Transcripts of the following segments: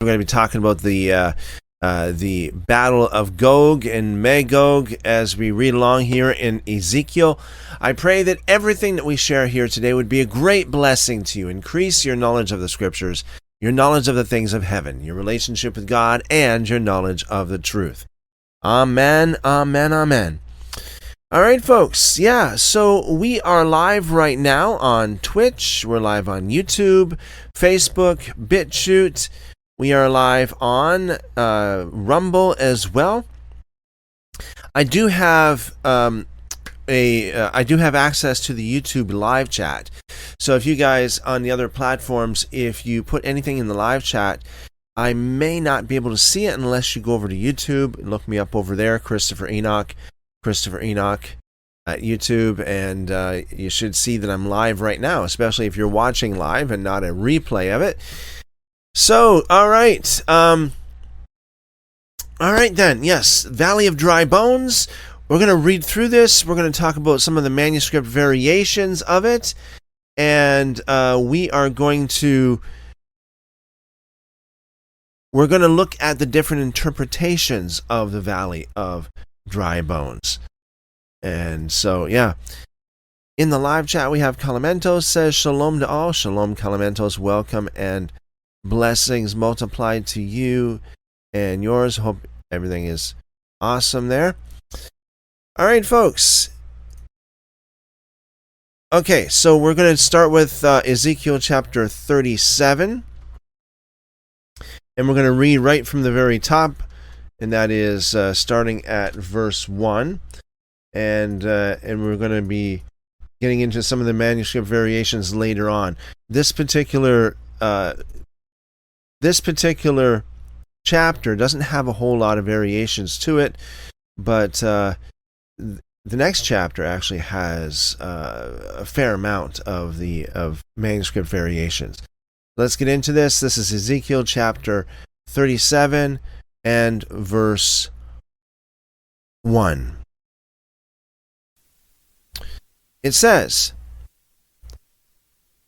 We're going to be talking about the battle of Gog and Magog as we read along here in Ezekiel. I pray that everything that we share here today would be a great blessing to you. Increase your knowledge of the Scriptures, your knowledge of the things of heaven, your relationship with God, and your knowledge of the truth. Amen, amen, amen. All right, folks. Yeah, so we are live right now on Twitch. We're live on YouTube, Facebook, BitChute. We are live on Rumble as well. I do have access to the YouTube live chat. So if you guys on the other platforms, if you put anything in the live chat, I may not be able to see it unless you go over to YouTube and look me up over there, Christopher Enoch at YouTube, and you should see that I'm live right now, especially if you're watching live and not a replay of it. So, all right. All right then. Yes, Valley of Dry Bones. We're going to read through this. We're going to talk about some of the manuscript variations of it, and we're going to look at the different interpretations of the Valley of Dry Bones. And so, yeah. In the live chat, we have Calamentos says, Shalom to all. Shalom, Calamentos. Welcome and blessings multiplied to you and yours. Hope everything is awesome there. All right, folks. Okay, so we're going to start with Ezekiel chapter 37. And we're going to read right from the very top. And that is starting at verse 1. And we're going to be getting into some of the manuscript variations later on. This particular chapter doesn't have a whole lot of variations to it, but the next chapter actually has a fair amount of manuscript variations. Let's get into this. This is Ezekiel chapter 37 and verse 1. It says,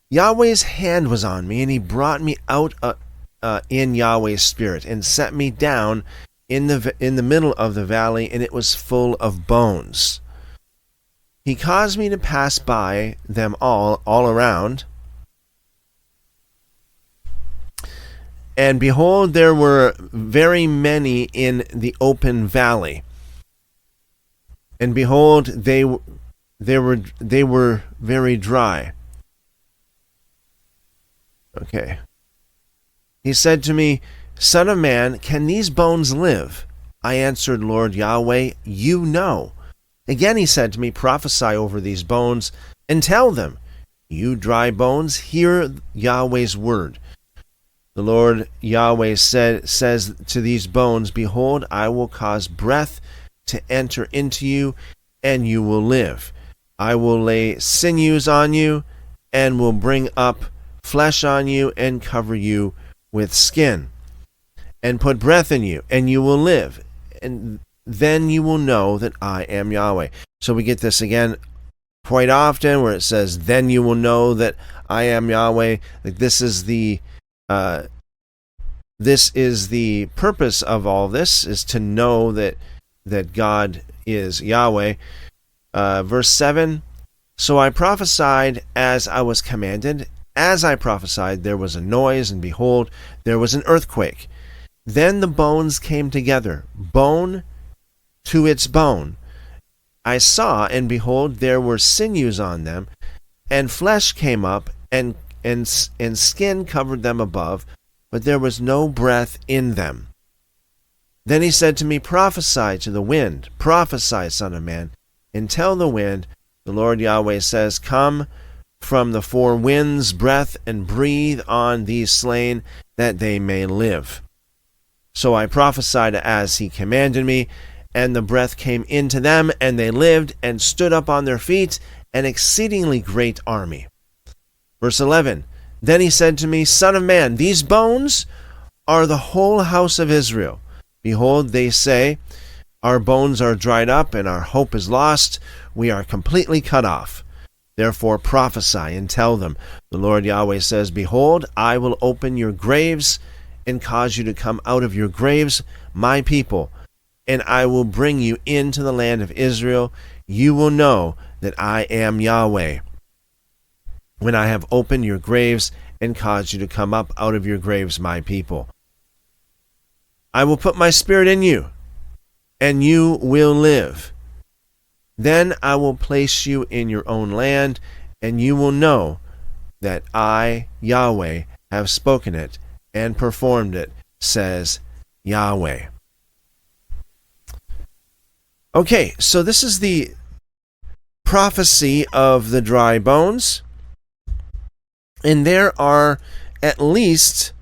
Yahweh's hand was on me, and he brought me out in Yahweh's spirit, and set me down in the middle of the valley, and it was full of bones. He caused me to pass by them all around, and behold, there were very many in the open valley, and behold, they were very dry. Okay. He said to me, Son of man, can these bones live? I answered, Lord Yahweh, you know. Again he said to me, prophesy over these bones and tell them, you dry bones, hear Yahweh's word. The Lord Yahweh says to these bones, behold, I will cause breath to enter into you, and you will live. I will lay sinews on you, and will bring up flesh on you, and cover you with skin, and put breath in you, and you will live. And then you will know that I am Yahweh. So we get this again quite often, where it says, then you will know that I am Yahweh. Like this is the purpose of all this, is to know that God is Yahweh. Verse 7, so I prophesied as I was commanded. As I prophesied, there was a noise, and behold, there was an earthquake. Then the bones came together, bone to its bone. I saw, and behold, there were sinews on them, and flesh came up, and skin covered them above, but there was no breath in them. Then he said to me, prophesy to the wind, prophesy, son of man, and tell the wind, the Lord Yahweh says, come from the four winds, breath, and breathe on these slain, that they may live. So I prophesied as he commanded me, and the breath came into them, and they lived, and stood up on their feet, an exceedingly great army. Verse 11, then he said to me, Son of man, these bones are the whole house of Israel. Behold, they say, our bones are dried up, and our hope is lost. We are completely cut off. Therefore prophesy and tell them, the Lord Yahweh says, behold, I will open your graves and cause you to come out of your graves, my people, and I will bring you into the land of Israel. You will know that I am Yahweh, when I have opened your graves and caused you to come up out of your graves, my people. I will put my spirit in you, and you will live. Then I will place you in your own land, and you will know that I, Yahweh, have spoken it and performed it, says Yahweh. Okay, so this is the prophecy of the dry bones. And there are at least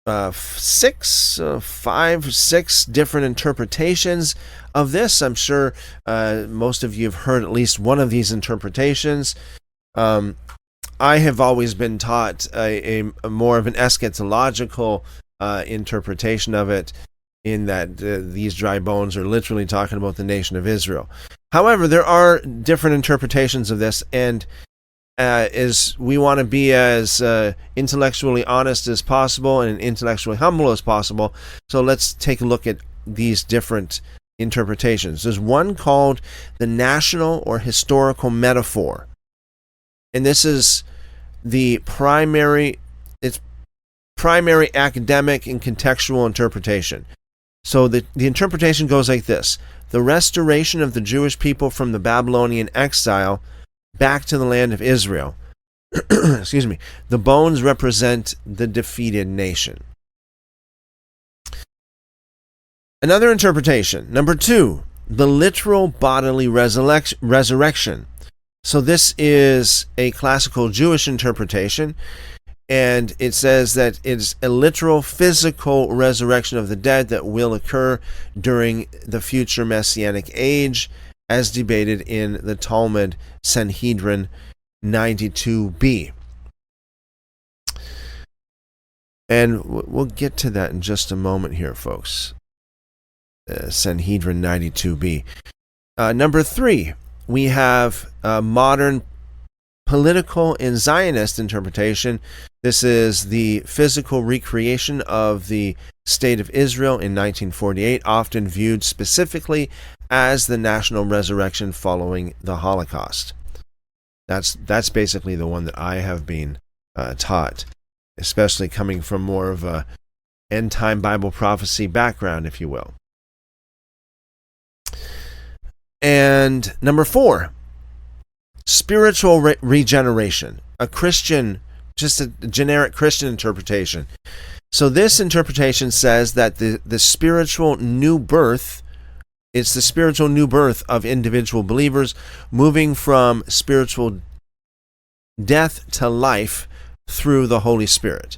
6 different interpretations of this. I'm sure most of you have heard at least one of these interpretations. I have always been taught a more of an eschatological interpretation of it, in that these dry bones are literally talking about the nation of Israel. However, there are different interpretations of this, and we want to be as intellectually honest as possible and intellectually humble as possible. So let's take a look at these different interpretations. There's one called the national or historical metaphor, and this is the primary academic and contextual interpretation. So the interpretation goes like this: the restoration of the Jewish people from the Babylonian exile back to the land of Israel. Excuse me. The bones represent the defeated nation. Another interpretation, number 2, the literal bodily resurrection. So this is a classical Jewish interpretation, and it says that it's a literal physical resurrection of the dead that will occur during the future Messianic age, as debated in the Talmud Sanhedrin 92b. And we'll get to that in just a moment here, folks. Sanhedrin 92b. Number 3, we have modern political and Zionist interpretation. This is the physical recreation of the state of Israel in 1948, often viewed specifically as the national resurrection following the Holocaust. That's basically the one that I have been taught, especially coming from more of a end-time Bible prophecy background, if you will. And number 4, spiritual regeneration, a Christian, just a generic Christian interpretation. So this interpretation says that the spiritual new birth, it's the spiritual new birth of individual believers moving from spiritual death to life through the Holy Spirit.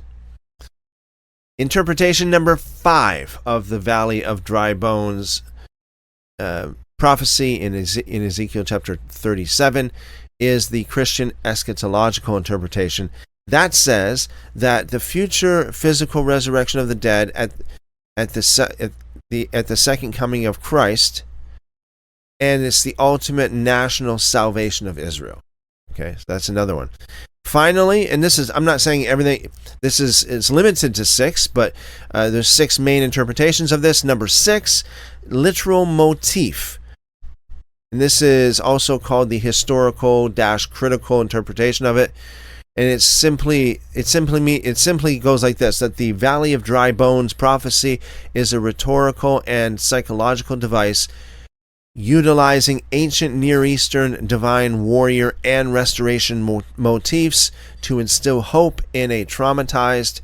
Interpretation number 5 of the Valley of Dry Bones prophecy in Ezekiel chapter 37 is the Christian eschatological interpretation. That says that the future physical resurrection of the dead at the second coming of Christ, and it's the ultimate national salvation of Israel. Okay, so that's another one. Finally, and this is, I'm not saying everything, it's limited to 6, but there's 6 main interpretations of this. Number 6, literal motif. And this is also called the historical-critical interpretation of it. And it simply goes like this: that the Valley of Dry Bones prophecy is a rhetorical and psychological device utilizing ancient Near Eastern divine warrior and restoration motifs to instill hope in a traumatized,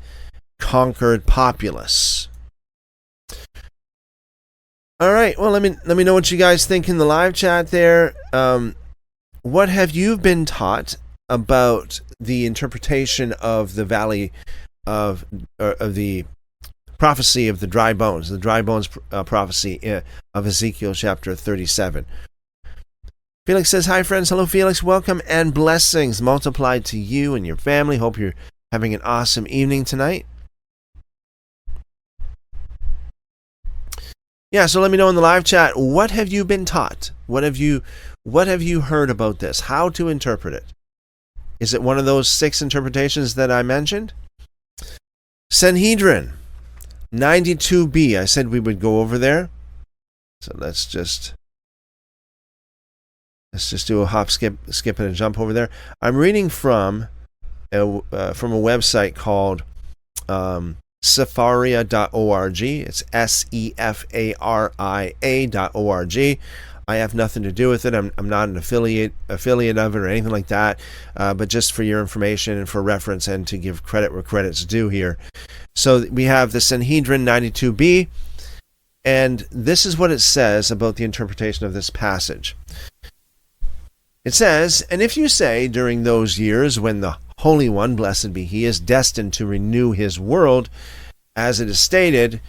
conquered populace. All right, well, let me know what you guys think in the live chat there. What have you been taught about the interpretation of the Valley of the prophecy of the dry bones, prophecy of Ezekiel chapter 37? Felix says, hi friends. Hello Felix, welcome and blessings multiplied to you and your family. Hope you're having an awesome evening tonight. Yeah, so let me know in the live chat, what have you been taught? What have you heard about this? How to interpret it? Is it one of those 6 interpretations that I mentioned? Sanhedrin 92b. I said we would go over there. So let's just do a hop, skip, and a jump over there. I'm reading from a website called Sepharia.org. It's SEFARIA.org. I have nothing to do with it. I'm not an affiliate of it or anything like that. But just for your information and for reference and to give credit where credit's due here. So we have the Sanhedrin 92b, and this is what it says about the interpretation of this passage. It says, "And if you say during those years when the Holy One, blessed be He, is destined to renew His world, as it is stated,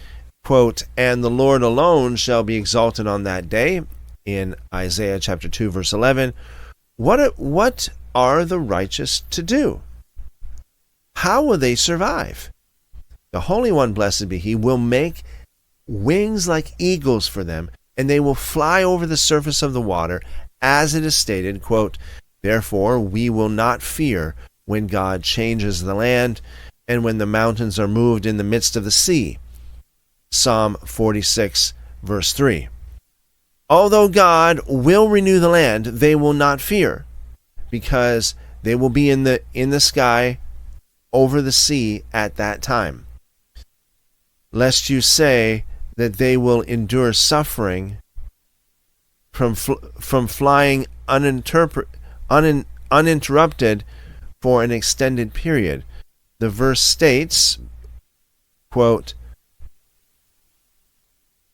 quote, and the Lord alone shall be exalted on that day," in Isaiah chapter 2, verse 11, what are the righteous to do? How will they survive? The Holy One, blessed be He, will make wings like eagles for them, and they will fly over the surface of the water, as it is stated, quote, therefore we will not fear when God changes the land, and when the mountains are moved in the midst of the sea. Psalm 46, verse 3. Although God will renew the land, they will not fear, because they will be in the sky over the sea at that time. Lest you say that they will endure suffering from flying uninterrupted for an extended period. The verse states, quote,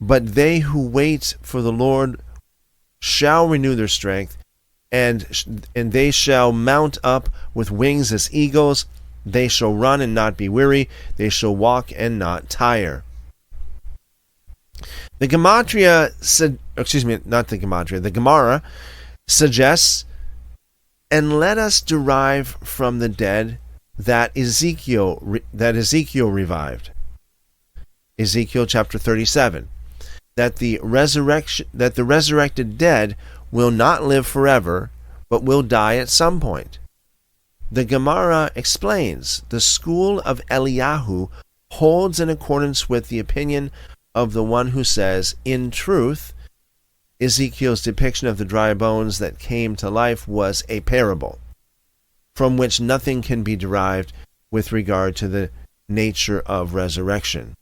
but they who wait for the Lord shall renew their strength, and they shall mount up with wings as eagles. They shall run and not be weary. They shall walk and not tire. The Gematria, the Gemara suggests, and let us derive from the dead that Ezekiel revived. Ezekiel chapter 37. That the resurrected dead will not live forever, but will die at some point. The Gemara explains the school of Eliyahu holds in accordance with the opinion of the one who says, in truth, Ezekiel's depiction of the dry bones that came to life was a parable, from which nothing can be derived with regard to the nature of resurrection.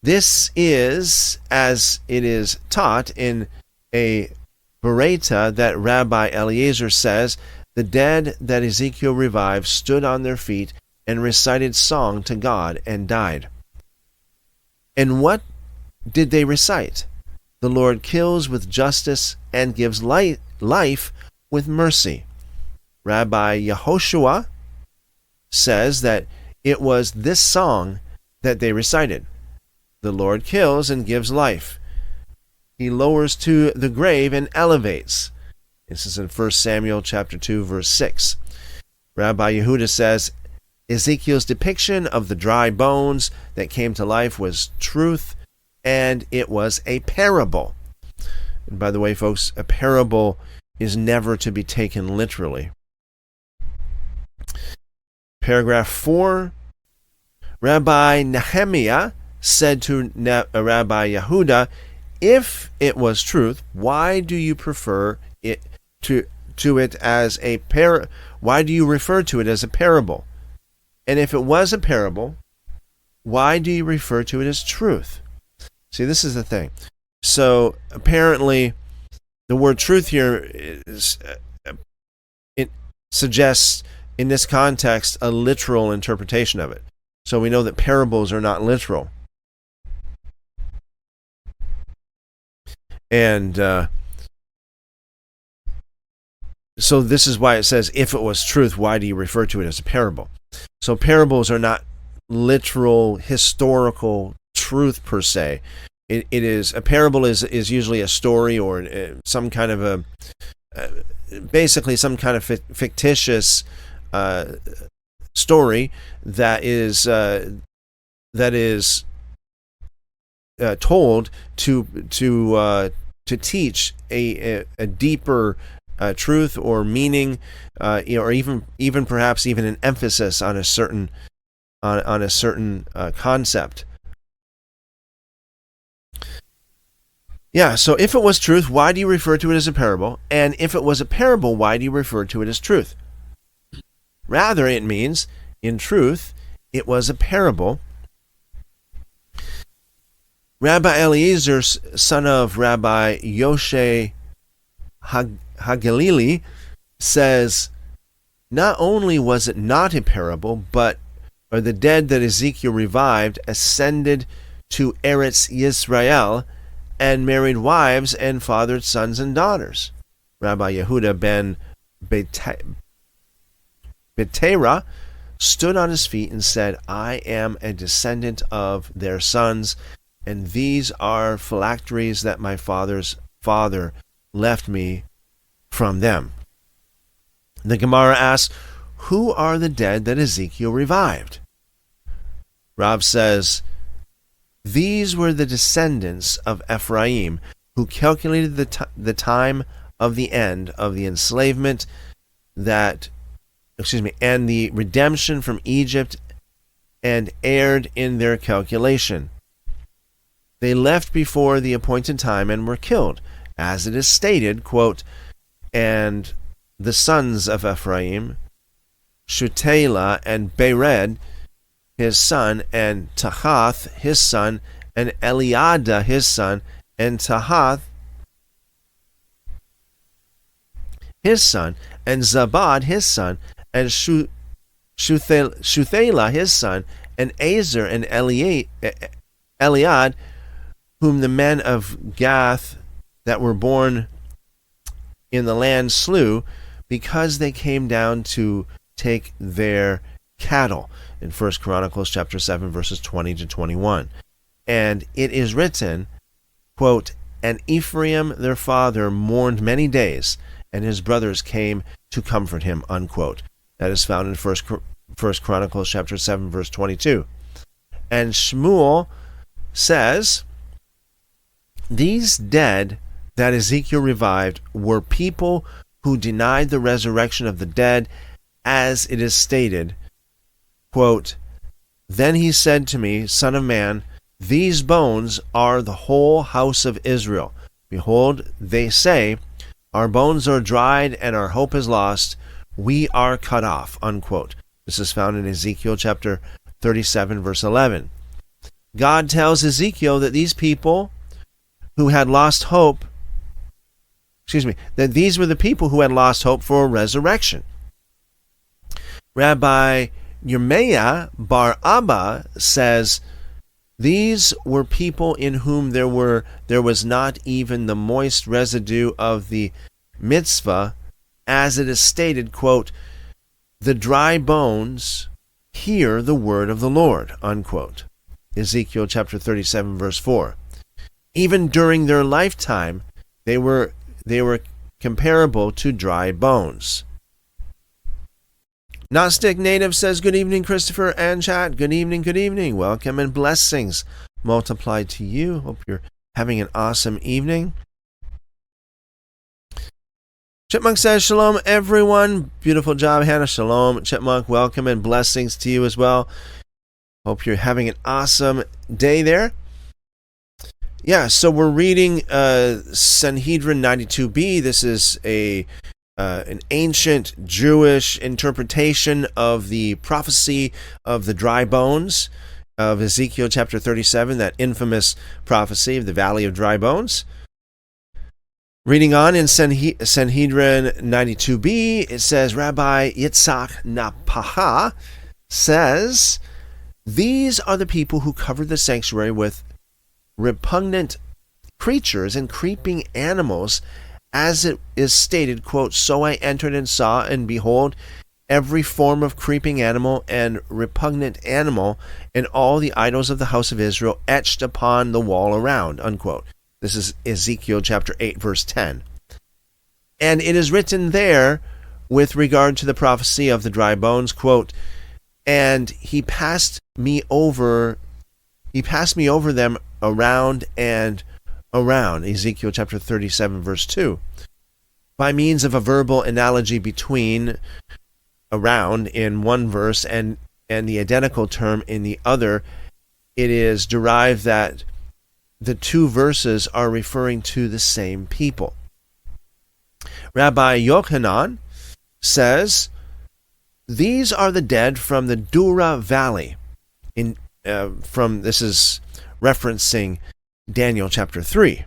This is, as it is taught in a Bereta that Rabbi Eliezer says, the dead that Ezekiel revived stood on their feet and recited song to God and died. And what did they recite? The Lord kills with justice and gives life with mercy. Rabbi Yehoshua says that it was this song that they recited. The Lord kills and gives life. He lowers to the grave and elevates. This is in 1 Samuel chapter 2, verse 6. Rabbi Yehuda says, Ezekiel's depiction of the dry bones that came to life was truth, and it was a parable. And by the way, folks, a parable is never to be taken literally. Paragraph 4, Rabbi Nehemiah said to Rabbi Yehuda, if it was truth, why do you prefer it to it as a why do you refer to it as a parable? And if it was a parable, why do you refer to it as truth? See, this is the thing. So apparently, the word truth here it suggests in this context a literal interpretation of it. So we know that parables are not literal. And so this is why it says, if it was truth, why do you refer to it as a parable? So parables are not literal historical truth per se. It is a parable is usually a story or some kind of basically some kind of fictitious story that is told to teach a deeper truth or meaning, or even perhaps even an emphasis on a certain on a certain concept. Yeah, so if it was truth, why do you refer to it as a parable? And if it was a parable, why do you refer to it as truth? Rather, it means, in truth, it was a parable. Rabbi Eliezer, son of Rabbi Yoshe Hagalili, says, not only was it not a parable, but the dead that Ezekiel revived ascended to Eretz Yisrael and married wives and fathered sons and daughters. Rabbi Yehuda ben Betera stood on his feet and said, I am a descendant of their sons, and these are phylacteries that my father's father left me from them. The Gemara asks, who are the dead that Ezekiel revived? Rav says, these were the descendants of Ephraim, who calculated the time of the end of the enslavement and the redemption from Egypt, and erred in their calculation. They left before the appointed time and were killed, as it is stated, quote, and the sons of Ephraim, Shutela and Bered, his son, and Tahath, his son, and Eliada, his son, and Tahath, his son, and Zabad, his son, and Shuthela, his son, and Azer, and Eliad, whom the men of Gath that were born in the land slew, because they came down to take their cattle, in 1 Chronicles chapter 7, verses 20 to 21. And it is written, quote, and Ephraim their father mourned many days, and his brothers came to comfort him, unquote. That is found in 1 Chronicles chapter 7, verse 22. And Shmuel says, these dead that Ezekiel revived were people who denied the resurrection of the dead, as it is stated, quote, then he said to me, Son of man, these bones are the whole house of Israel. Behold, they say, our bones are dried and our hope is lost. We are cut off, unquote. This is found in Ezekiel chapter 37, verse 11. God tells Ezekiel that these people who had lost hope, that these were the people who had lost hope for a resurrection. Rabbi Yirmeiah bar Abba says, these were people in whom there was not even the moist residue of the mitzvah, as it is stated, quote, the dry bones hear the word of the Lord, unquote. Ezekiel chapter 37, verse 4. Even during their lifetime, they were comparable to dry bones. Gnostic Native says, good evening, Christopher and chat. Good evening, good evening. Welcome and blessings multiplied to you. Hope you're having an awesome evening. Chipmunk says, shalom, everyone. Beautiful job, Hannah. Shalom, Chipmunk. Welcome and blessings to you as well. Hope you're having an awesome day there. Yeah, so we're reading Sanhedrin 92b. This is an ancient Jewish interpretation of the prophecy of the dry bones of Ezekiel chapter 37, that infamous prophecy of the Valley of Dry Bones. Reading on in Sanhedrin 92b, it says, Rabbi Yitzhak Napaha says, these are the people who covered the sanctuary with repugnant creatures and creeping animals, as it is stated, quote, so I entered and saw, and behold, every form of creeping animal and repugnant animal, and all the idols of the house of Israel etched upon the wall around, unquote. This is Ezekiel chapter 8, verse 10. And it is written there, with regard to the prophecy of the dry bones, quote, and he passed me over them around and around, Ezekiel chapter 37, verse 2, by means of a verbal analogy between around in one verse and and the identical term in the other, it is derived that the two verses are referring to the same people. Rabbi Yochanan says, these are the dead from the Dura Valley. This is referencing Daniel chapter 3.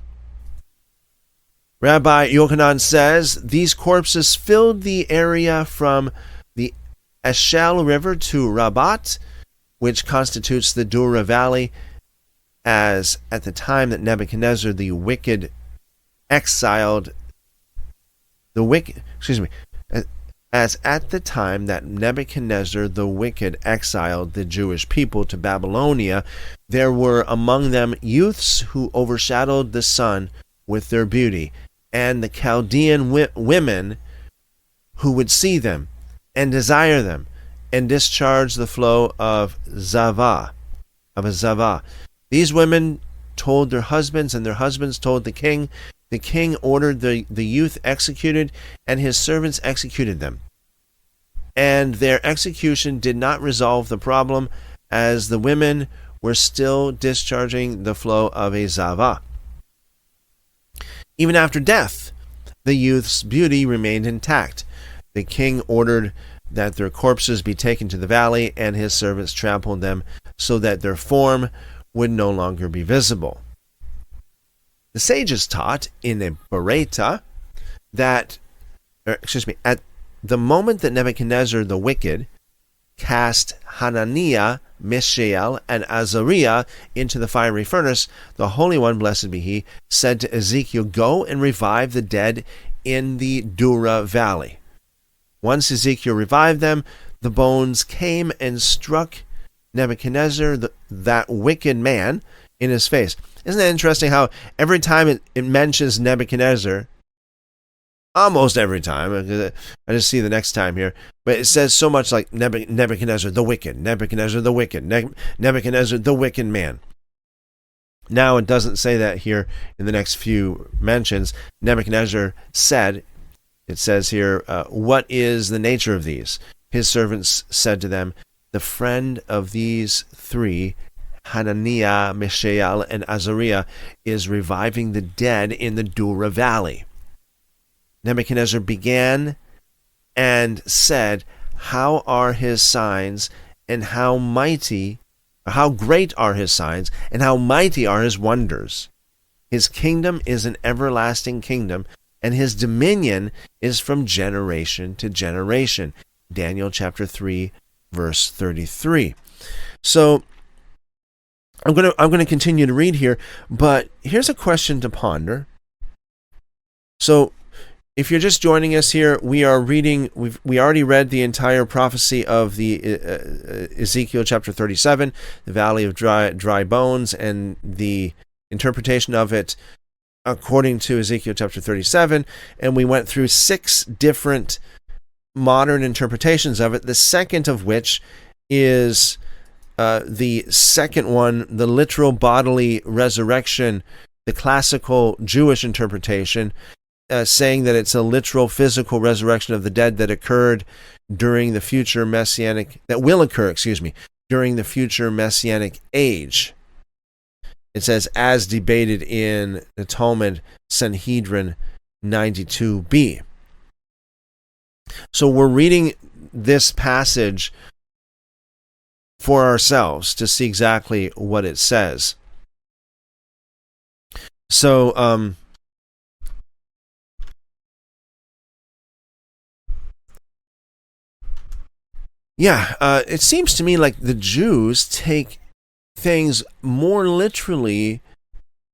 Rabbi Yochanan says, these corpses filled the area from the Eshel River to Rabat, which constitutes the Dura Valley, as at the time that Nebuchadnezzar the wicked exiled as at the time that Nebuchadnezzar the wicked exiled the Jewish people to Babylonia, there were among them youths who overshadowed the sun with their beauty, and the Chaldean women who would see them and desire them and discharge the flow of a zava. These women told their husbands, and their husbands told the king. The king ordered the youth executed, and his servants executed them. And their execution did not resolve the problem, as the women were still discharging the flow of a zava. Even after death, the youth's beauty remained intact. The king ordered that their corpses be taken to the valley, and his servants trampled them so that their form would no longer be visible. The sages taught in a Bereta that, at the moment that Nebuchadnezzar the wicked cast Hananiah, Mishael, and Azariah into the fiery furnace, the Holy One, blessed be He, said to Ezekiel, go and revive the dead in the Dura Valley. Once Ezekiel revived them, the bones came and struck Nebuchadnezzar, that wicked man, in his face. Isn't that interesting how every time it mentions Nebuchadnezzar, almost every time, I just see the next time here, but it says so much like Nebuchadnezzar the wicked, Nebuchadnezzar the wicked, Nebuchadnezzar the wicked man. Now it doesn't say that here in the next few mentions. Nebuchadnezzar said, it says here, what is the nature of these? His servants said to them, the friend of these three, Hananiah, Mishael, and Azariah, is reviving the dead in the Dura Valley. Nebuchadnezzar began and said, how are his signs, and how great are his signs, and how mighty are his wonders. His kingdom is an everlasting kingdom, and his dominion is from generation to generation. Daniel chapter 3, verse 33. So I'm going to continue to read here, but here's a question to ponder. So if you're just joining us here, we are reading, we already read the entire prophecy of the Ezekiel chapter 37, the valley of dry bones, and the interpretation of it according to Ezekiel chapter 37, and we went through 6 different modern interpretations of it, the second of which is the second one, the literal bodily resurrection, the classical Jewish interpretation, saying that it's a literal physical resurrection of the dead that occurred during the future Messianic, that will occur, during the future Messianic age. It says, as debated in the Talmud Sanhedrin 92b. So we're reading this passage for ourselves to see exactly what it says. So, it seems to me like the Jews take things more literally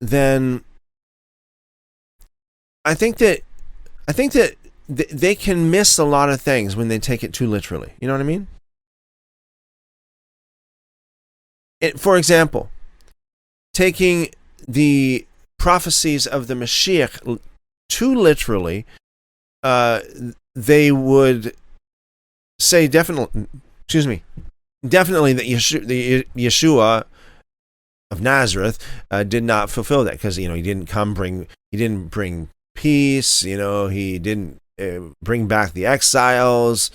than I think that they can miss a lot of things when they take it too literally. You know what I mean? For example, taking the prophecies of the Mashiach too literally, they would say definitely that Yeshua of Nazareth did not fulfill that, because he didn't bring peace, he didn't bring back the exiles,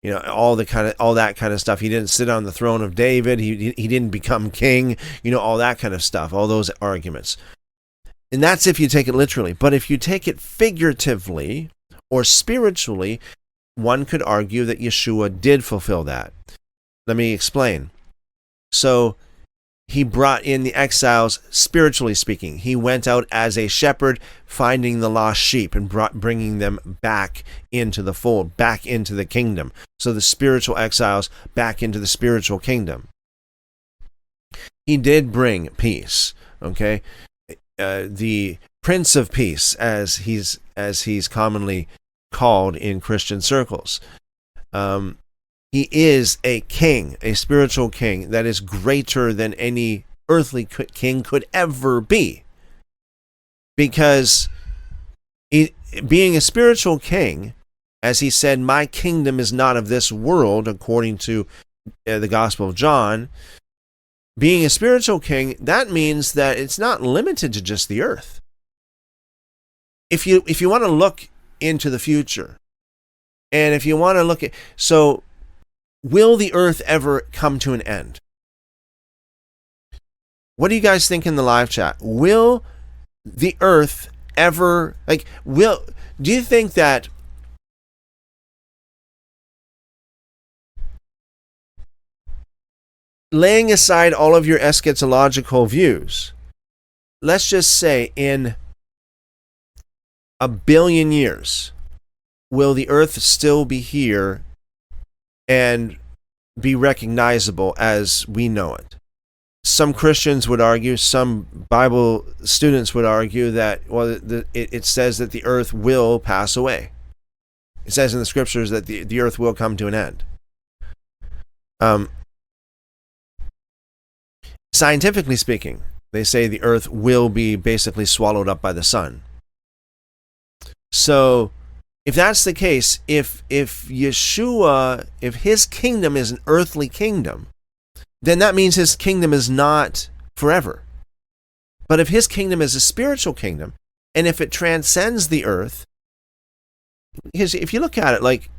all that kind of stuff. He didn't sit on the throne of David. He didn't become king. All that kind of stuff. All those arguments. And that's if you take it literally. But if you take it figuratively or spiritually, one could argue that Yeshua did fulfill that. Let me explain. So he brought in the exiles, spiritually speaking. He went out as a shepherd, finding the lost sheep and bringing them back into the fold, back into the kingdom. So the spiritual exiles back into the spiritual kingdom. He did bring peace. Okay, the Prince of Peace, as he's commonly called in Christian circles. He is a king, a spiritual king that is greater than any earthly king could ever be. Because being a spiritual king, as he said, my kingdom is not of this world, according to the Gospel of John, being a spiritual king, that means that it's not limited to just the earth. If you want to look into the future, and if you want to look at... will the earth ever come to an end? What do you guys think in the live chat? Will the earth ever, do you think that laying aside all of your eschatological views, let's just say in 1 billion years, will the earth still be here and be recognizable as we know it? Some Christians would argue, some Bible students would argue that, it says that the earth will pass away. It says in the scriptures that the earth will come to an end. Scientifically speaking, they say the earth will be basically swallowed up by the sun. So, if that's the case, if Yeshua, if his kingdom is an earthly kingdom, then that means his kingdom is not forever. But if his kingdom is a spiritual kingdom, and if it transcends the earth, if you look at it,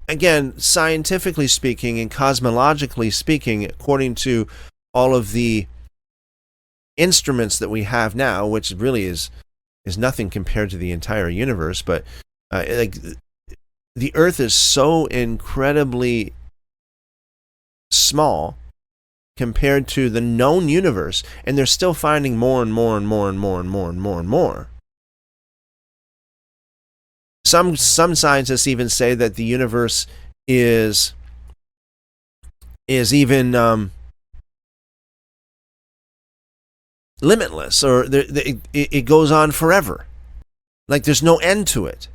again, scientifically speaking and cosmologically speaking, according to all of the instruments that we have now, which really is nothing compared to the entire universe, but the earth is so incredibly small compared to the known universe, and they're still finding more and more and more and more and more and more and more. Some scientists even say that the universe is even limitless, or it goes on forever. There's no end to it.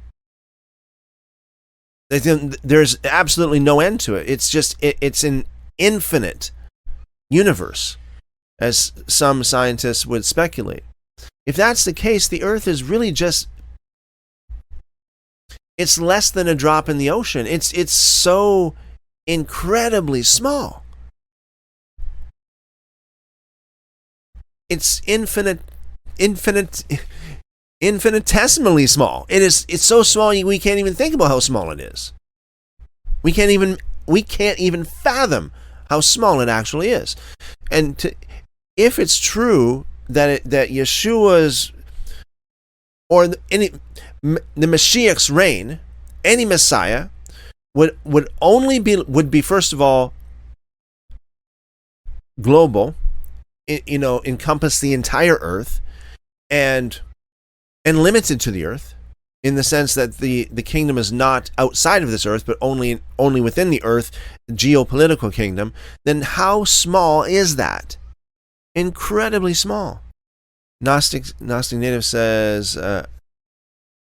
There's absolutely no end to it. It's just it's an infinite universe, as some scientists would speculate. If that's the case, the earth is really it's less than a drop in the ocean. It's so incredibly small. It's infinitesimally small. It's so small we can't even think about how small it is. We can't even fathom how small it actually is. And if it's true that Yeshua's or the Mashiach's reign, any Messiah would be first of all global, encompass the entire earth, and limited to the earth, in the sense that the kingdom is not outside of this earth, but only within the earth, geopolitical kingdom, then how small is that? Incredibly small. Gnostic Native says, I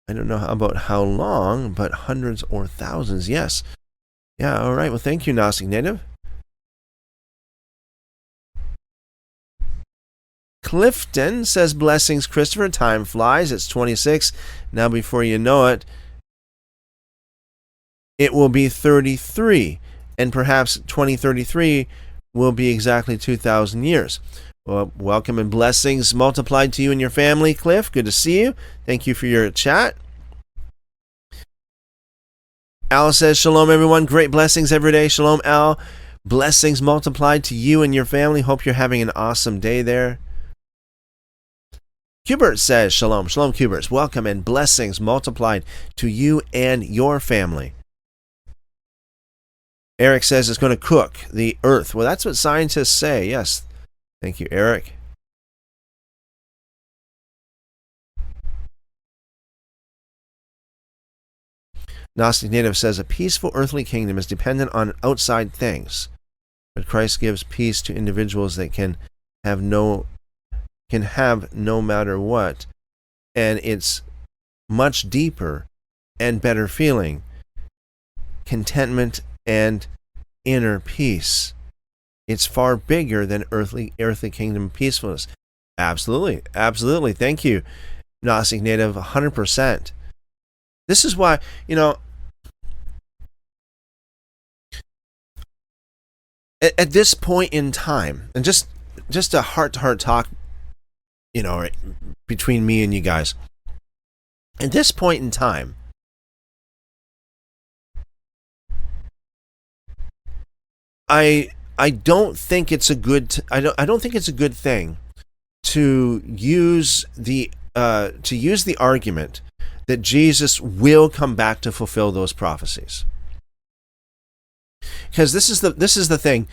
don't know about how long, but hundreds or thousands. Yes. Yeah, all right. Well, thank you, Gnostic Native. Clifton says, blessings, Christopher. Time flies. It's 26. Now, before you know it, it will be 33. And perhaps 2033 will be exactly 2,000 years. Well, welcome and blessings multiplied to you and your family, Cliff. Good to see you. Thank you for your chat. Al says, shalom, everyone. Great blessings every day. Shalom, Al. Blessings multiplied to you and your family. Hope you're having an awesome day there. Cubert says, shalom. Shalom, Cubert. Welcome and blessings multiplied to you and your family. Eric says it's going to cook the earth. Well, that's what scientists say. Yes. Thank you, Eric. Gnostic Native says a peaceful earthly kingdom is dependent on outside things, but Christ gives peace to individuals that can have no matter what, and it's much deeper and better feeling, contentment and inner peace. It's far bigger than earthly kingdom peacefulness. Absolutely, absolutely. Thank you, Gnostic Native. 100%. This is why, at this point in time, and just a heart-to-heart talk, between me and you guys. At this point in time, I don't think it's a good I don't think it's a good thing to use the argument that Jesus will come back to fulfill those prophecies. Because this is the thing.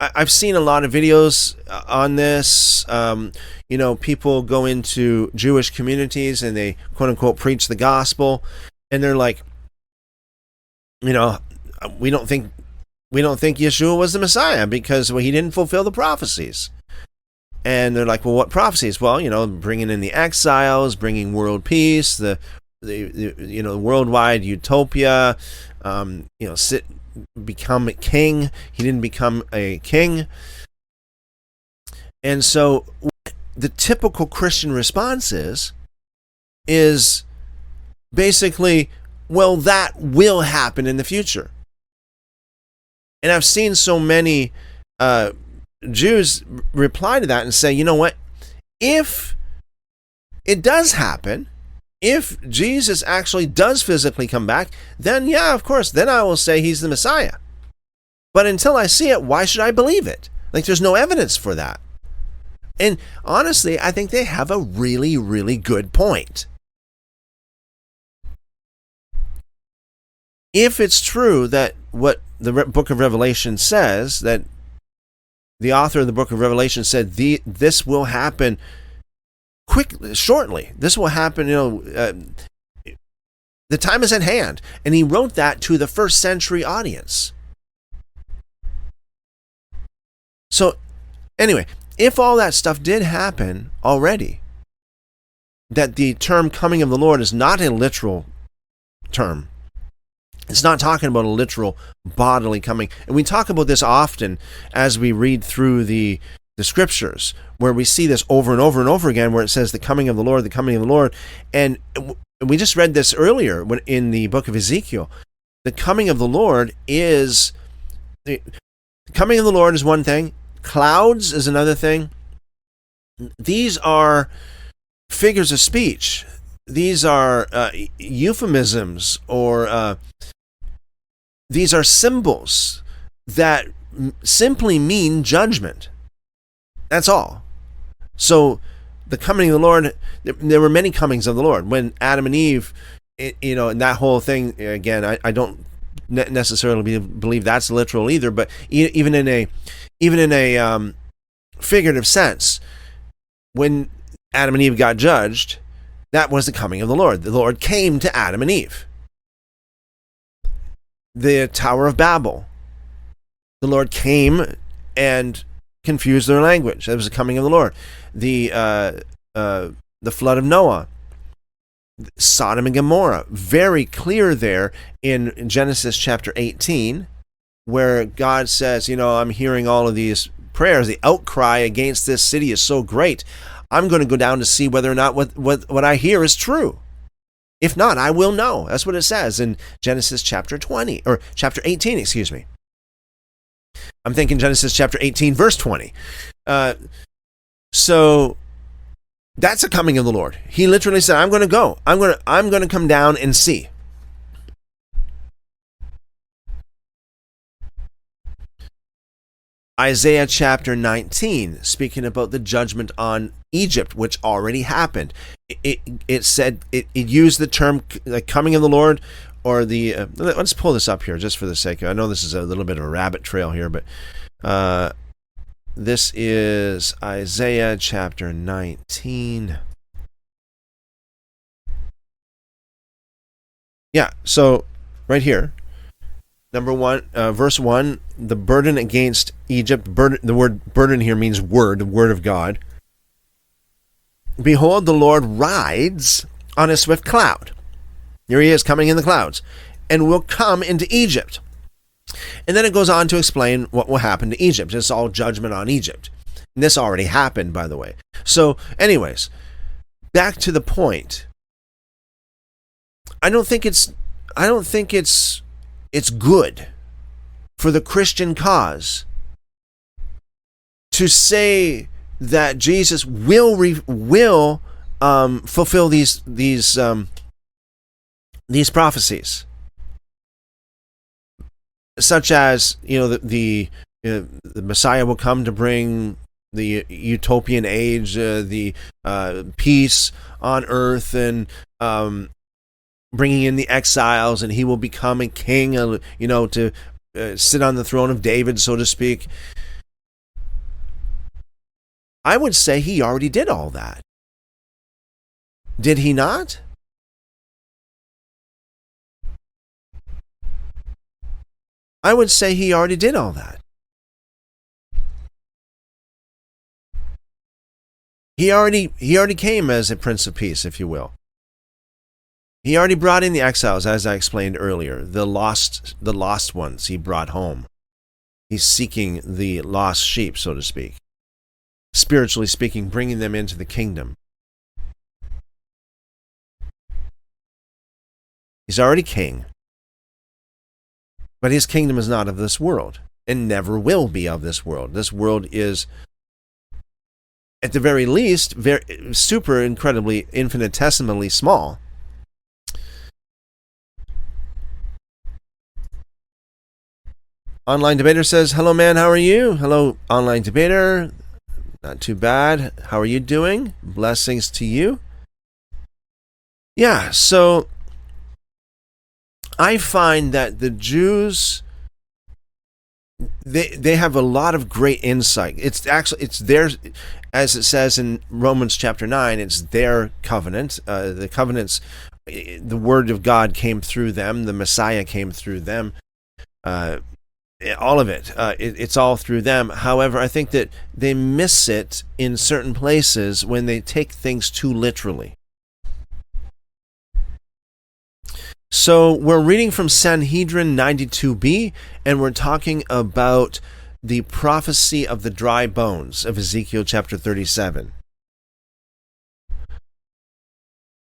I've seen a lot of videos on this. People go into Jewish communities and they quote unquote preach the gospel, and they're like, we don't think Yeshua was the Messiah because he didn't fulfill the prophecies. And they're like, well, what prophecies? Well, bringing in the exiles, bringing world peace, the worldwide utopia, become a king. He didn't become a king. And so the typical Christian response is basically, well, that will happen in the future. And I've seen so many Jews reply to that and say, you know what? If it does happen, if Jesus actually does physically come back, then yeah, of course, then I will say he's the Messiah. But until I see it, why should I believe it? Like, there's no evidence for that. And honestly, I think they have a really, really good point. If it's true that what the book of Revelation says, that the author of the book of Revelation said this will happen shortly. This will happen, the time is at hand. And he wrote that to the first century audience. So anyway, if all that stuff did happen already, that the term coming of the Lord is not a literal term. It's not talking about a literal bodily coming. And we talk about this often as we read through the scriptures, where we see this over and over and over again, where it says the coming of the Lord, the coming of the Lord. And we just read this earlier in the book of Ezekiel. The coming of the Lord is one thing. Clouds is another thing. These are figures of speech. These are euphemisms, or these are symbols that simply mean judgment. That's all. So the coming of the Lord, there were many comings of the Lord. When Adam and Eve, and that whole thing, again, I don't necessarily believe that's literal either, but even in a figurative sense, when Adam and Eve got judged, that was the coming of the Lord. The Lord came to Adam and Eve. The Tower of Babel, the Lord came and confused their language. That was the coming of the Lord. The flood of Noah, Sodom and Gomorrah, very clear there in Genesis chapter 18, where God says, I'm hearing all of these prayers. The outcry against this city is so great. I'm going to go down to see whether or not what I hear is true. If not, I will know. That's what it says in Genesis chapter 20, or chapter 18, excuse me. I'm thinking Genesis chapter 18, verse 20. So that's a coming of the Lord. He literally said, I'm going to go. I'm going to come down and see. Isaiah chapter 19, speaking about the judgment on Egypt, which already happened. It said, it used the term coming of the Lord, or the, let's pull this up here just for the sake of, I know this is a little bit of a rabbit trail here, but this is Isaiah chapter 19. Yeah, so right here, number 1, verse 1, the burden against Egypt. The word burden here means word, the word of God. Behold, the Lord rides on a swift cloud. Here he is coming in the clouds, and will come into Egypt. And then it goes on to explain what will happen to Egypt. It's all judgment on Egypt. And this already happened, by the way. So, anyways, back to the point. I don't think it's good for the Christian cause to say that Jesus will fulfill these prophecies, such as, the Messiah will come to bring the utopian age, the peace on earth, and bringing in the exiles, and he will become a king, to sit on the throne of David, so to speak. I would say he already did all that. Did he not? I would say he already did all that. He already came as a Prince of Peace, if you will. He already brought in the exiles, as I explained earlier, the lost ones he brought home. He's seeking the lost sheep, so to speak. Spiritually speaking, bringing them into the kingdom. He's already king. But his kingdom is not of this world, and never will be of this world. This world is, at the very least, very super incredibly infinitesimally small. Online debater says, hello man, how are you? Hello, online debater. Not too bad. How are you doing? Blessings to you. Yeah, so I find that the Jews, they have a lot of great insight. It's theirs, as it says in Romans chapter 9, it's their covenant. The covenants, the word of God came through them. The Messiah came through them. All of it. It's all through them. However, I think that they miss it in certain places when they take things too literally. So we're reading from Sanhedrin 92b, and we're talking about the prophecy of the dry bones of Ezekiel chapter 37.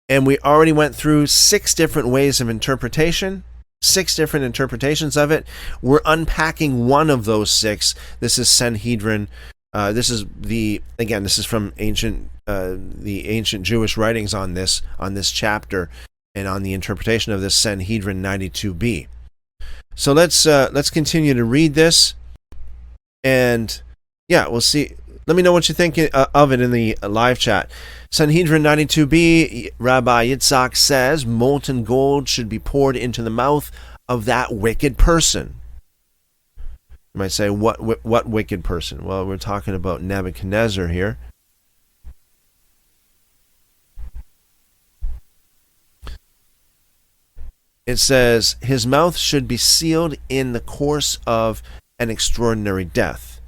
And we already went through 6 different ways of interpretation. 6 different interpretations of it. We're unpacking one of those 6. This is Sanhedrin. This is from the ancient Jewish writings on this chapter and on the interpretation of this Sanhedrin 92b. So let's continue to read this, and we'll see. Let me know what you think of it in the live chat. Sanhedrin 92b, Rabbi Yitzhak says, molten gold should be poured into the mouth of that wicked person. You might say, what wicked person? Well, we're talking about Nebuchadnezzar here. It says, his mouth should be sealed in the course of an extraordinary death.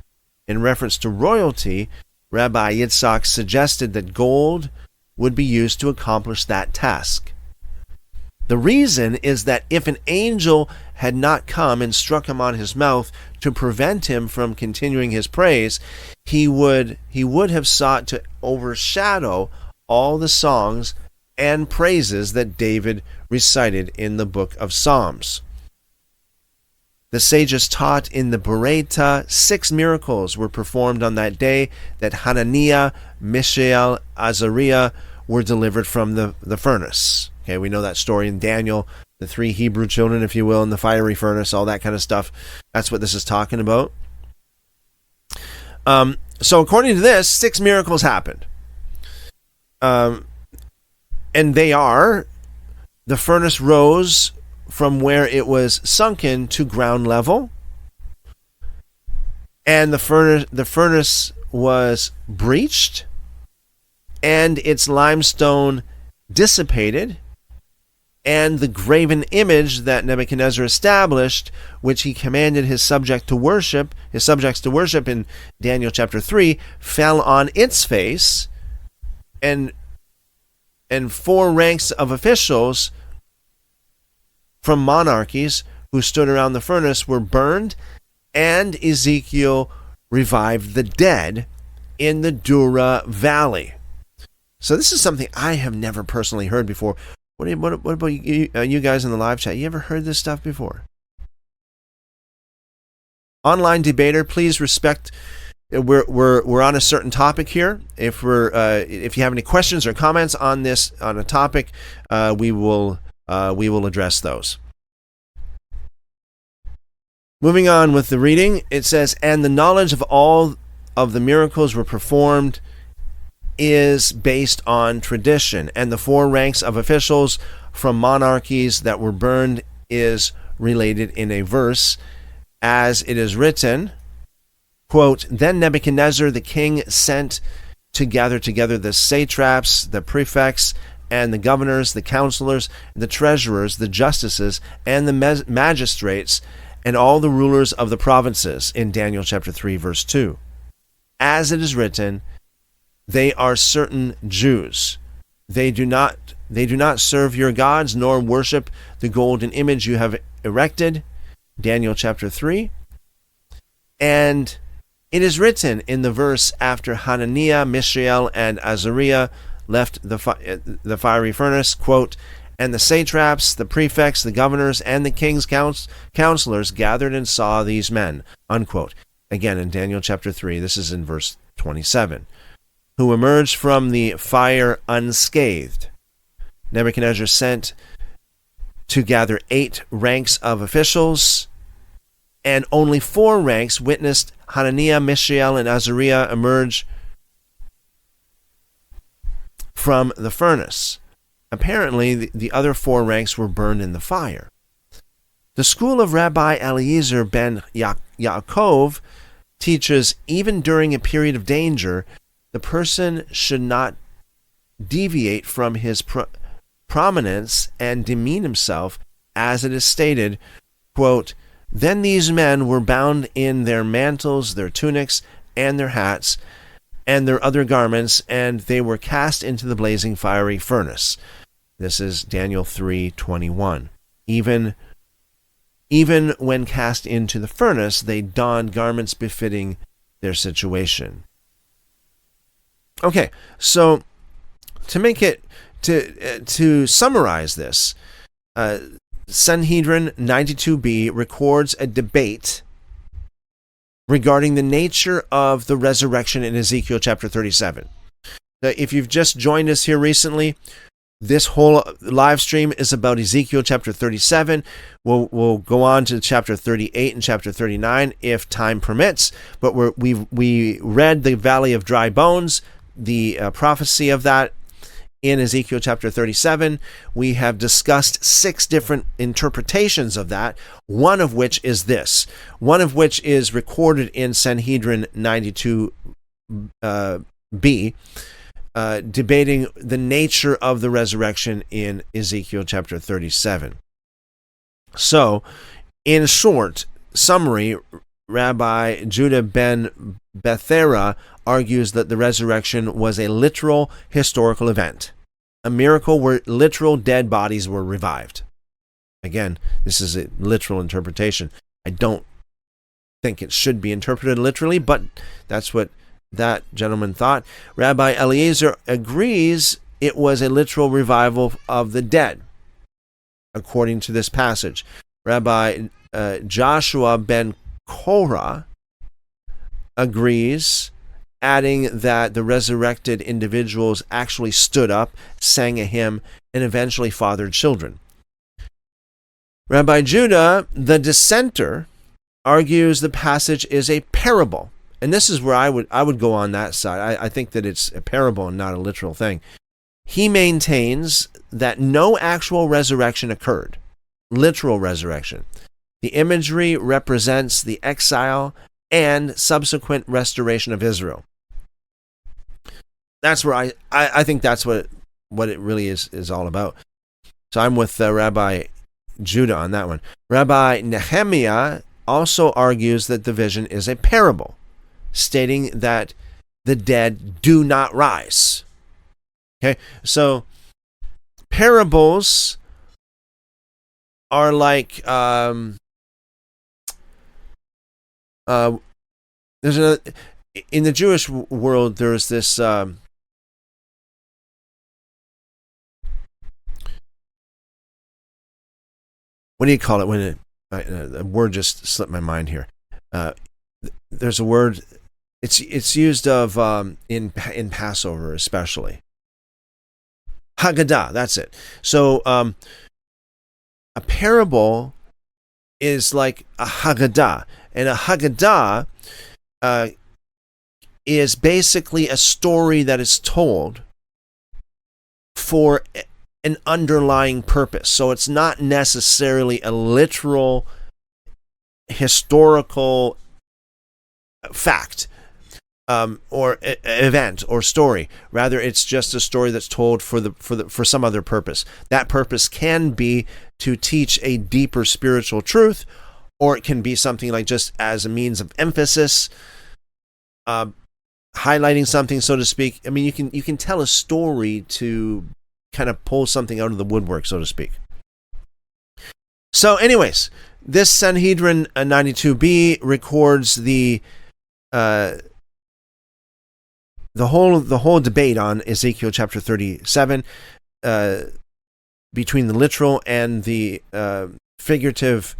In reference to royalty, Rabbi Yitzhak suggested that gold would be used to accomplish that task. The reason is that if an angel had not come and struck him on his mouth to prevent him from continuing his praise, he would have sought to overshadow all the songs and praises that David recited in the book of Psalms. The sages taught in the Bereta 6 miracles were performed on that day, that Hananiah, Mishael, Azariah were delivered from the furnace. Okay, we know that story in Daniel, the 3 Hebrew children, if you will, in the fiery furnace, all that kind of stuff. That's what this is talking about. So according to this, 6 miracles happened. And they are: the furnace rose from where it was sunken to ground level, and the furnace was breached, and its limestone dissipated, and the graven image that Nebuchadnezzar established, which he commanded his subjects to worship in Daniel chapter 3, fell on its face, and 4 ranks of officials from monarchies who stood around the furnace were burned, and Ezekiel revived the dead in the Dura Valley. So this is something I have never personally heard before. What about you guys in the live chat? You ever heard this stuff before? Online debater, please respect. We're on a certain topic here. If you have any questions or comments on a topic, we will address those. Moving on with the reading, it says, "And the knowledge of all of the miracles were performed is based on tradition, and the 4 ranks of officials from monarchies that were burned is related in a verse, as it is written, quote, Then Nebuchadnezzar the king sent to gather together the satraps, the prefects, and the governors, the counselors, the treasurers, the justices, and the magistrates, and all the rulers of the provinces," in Daniel chapter 3, verse 2. "As it is written, they are certain Jews. They do not serve your gods, nor worship the golden image you have erected," Daniel chapter 3. "And it is written in the verse after Hananiah, Mishael, and Azariah left the fiery furnace, quote, And the satraps, the prefects, the governors, and the king's counselors gathered and saw these men," unquote. Again, in Daniel chapter 3, this is in verse 27. "Who emerged from the fire unscathed. Nebuchadnezzar sent to gather 8 ranks of officials, and only 4 ranks witnessed Hananiah, Mishael, and Azariah emerge from the furnace. Apparently, the other 4 ranks were burned in the fire. The school of Rabbi Eliezer ben Yaakov teaches even during a period of danger, the person should not deviate from his prominence and demean himself, as it is stated, quote, Then these men were bound in their mantles, their tunics, and their hats, and their other garments, and they were cast into the blazing fiery furnace. This is Daniel 3:21. Even when cast into the furnace, they donned garments befitting their situation. Okay, so to summarize this, Sanhedrin 92b records a debate regarding the nature of the resurrection in Ezekiel chapter 37. Now, if you've just joined us here recently, this whole live stream is about Ezekiel chapter 37. We'll go on to chapter 38 and chapter 39 if time permits. But we read the Valley of Dry Bones, the prophecy of that in Ezekiel chapter 37. We have discussed 6 different interpretations of that, one of which is this, one of which is recorded in Sanhedrin 92b, debating the nature of the resurrection in Ezekiel chapter 37. So, in short summary, Rabbi Judah ben Bethera argues that the resurrection was a literal historical event, a miracle where literal dead bodies were revived. Again, this is a literal interpretation. I don't think it should be interpreted literally, but that's what that gentleman thought. Rabbi Eliezer agrees it was a literal revival of the dead, according to this passage. Rabbi Joshua ben Korah agrees, adding that the resurrected individuals actually stood up, sang a hymn, and eventually fathered children. Rabbi Judah, the dissenter, argues the passage is a parable and this is where I would go on that side. I think that it's a parable and not a literal thing. He maintains that no actual resurrection occurred, literal resurrection. The imagery represents the exile and subsequent restoration of Israel. That's where I think that's what it really is all about. So I'm with Rabbi Judah on that one. Rabbi Nehemiah also argues that the vision is a parable, stating that the dead do not rise. Okay, so parables are like there's in the Jewish world there's this what do you call it when a word just slipped my mind here. There's a word. It's used of in Passover especially. Haggadah. That's it. So a parable is like a Haggadah, and a Haggadah is basically a story that is told for an underlying purpose. So it's not necessarily a literal historical fact or event or story. Rather, it's just a story that's told for some other purpose. That purpose can be to teach a deeper spiritual truth, or it can be something like just as a means of emphasis, highlighting something, so to speak. I mean, you can tell a story to kind of pull something out of the woodwork, so to speak. So anyways, this Sanhedrin 92b records the whole debate on Ezekiel chapter 37 between the literal and the figurative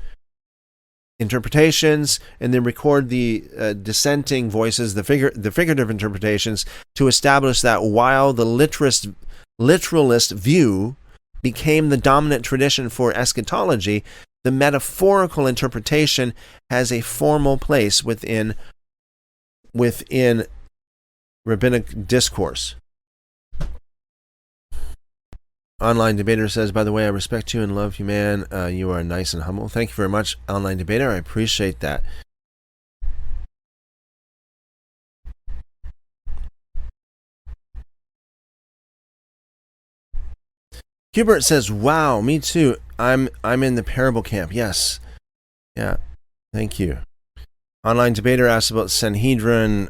interpretations, and then record the dissenting voices, the figurative interpretations, to establish that while the literalist view became the dominant tradition for eschatology, the metaphorical interpretation has a formal place within rabbinic discourse. Online Debater says, by the way, I respect you and love you, man. You are nice and humble. Thank you very much, Online Debater. I appreciate that. Hubert says, wow, me too. I'm in the parable camp. Yes. Yeah. Thank you. Online Debater asks about Sanhedrin.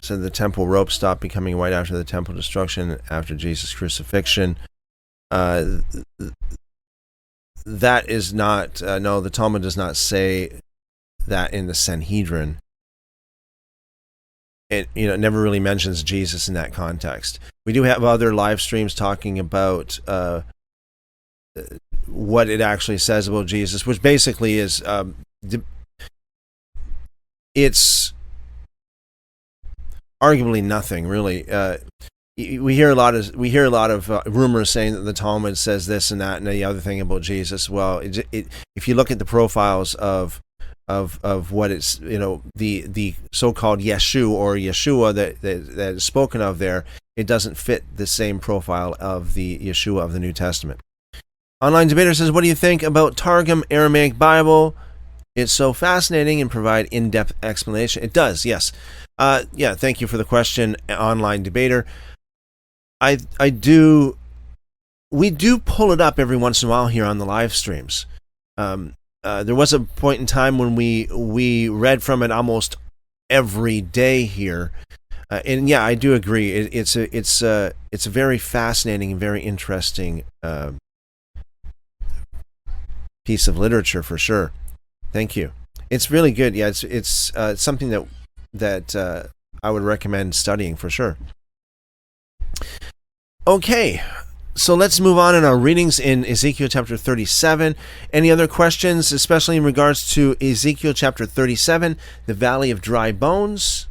Said the temple rope stopped becoming white after the temple destruction, after Jesus' crucifixion. That is not, no, the Talmud does not say that in the Sanhedrin. It never really mentions Jesus in that context. We do have other live streams talking about what it actually says about Jesus, which basically is it's arguably nothing really. We hear a lot of rumors saying that the Talmud says this and that and the other thing about Jesus. Well, if you look at the profiles of what it's, the so-called Yeshu or Yeshua that is spoken of there, it doesn't fit the same profile of the Yeshua of the New Testament. Online Debater says, what do you think about Targum Aramaic Bible? It's so fascinating and provide in-depth explanation. It does, yes. Yeah, thank you for the question, Online Debater. We do pull it up every once in a while here on the live streams. There was a point in time when we read from it almost every day here, and yeah, I do agree. It's a very fascinating and very interesting piece of literature for sure. Thank you. It's really good. Yeah, it's something that I would recommend studying for sure. Okay. So let's move on in our readings in Ezekiel chapter 37. Any other questions, especially in regards to Ezekiel chapter 37, the Valley of Dry Bones?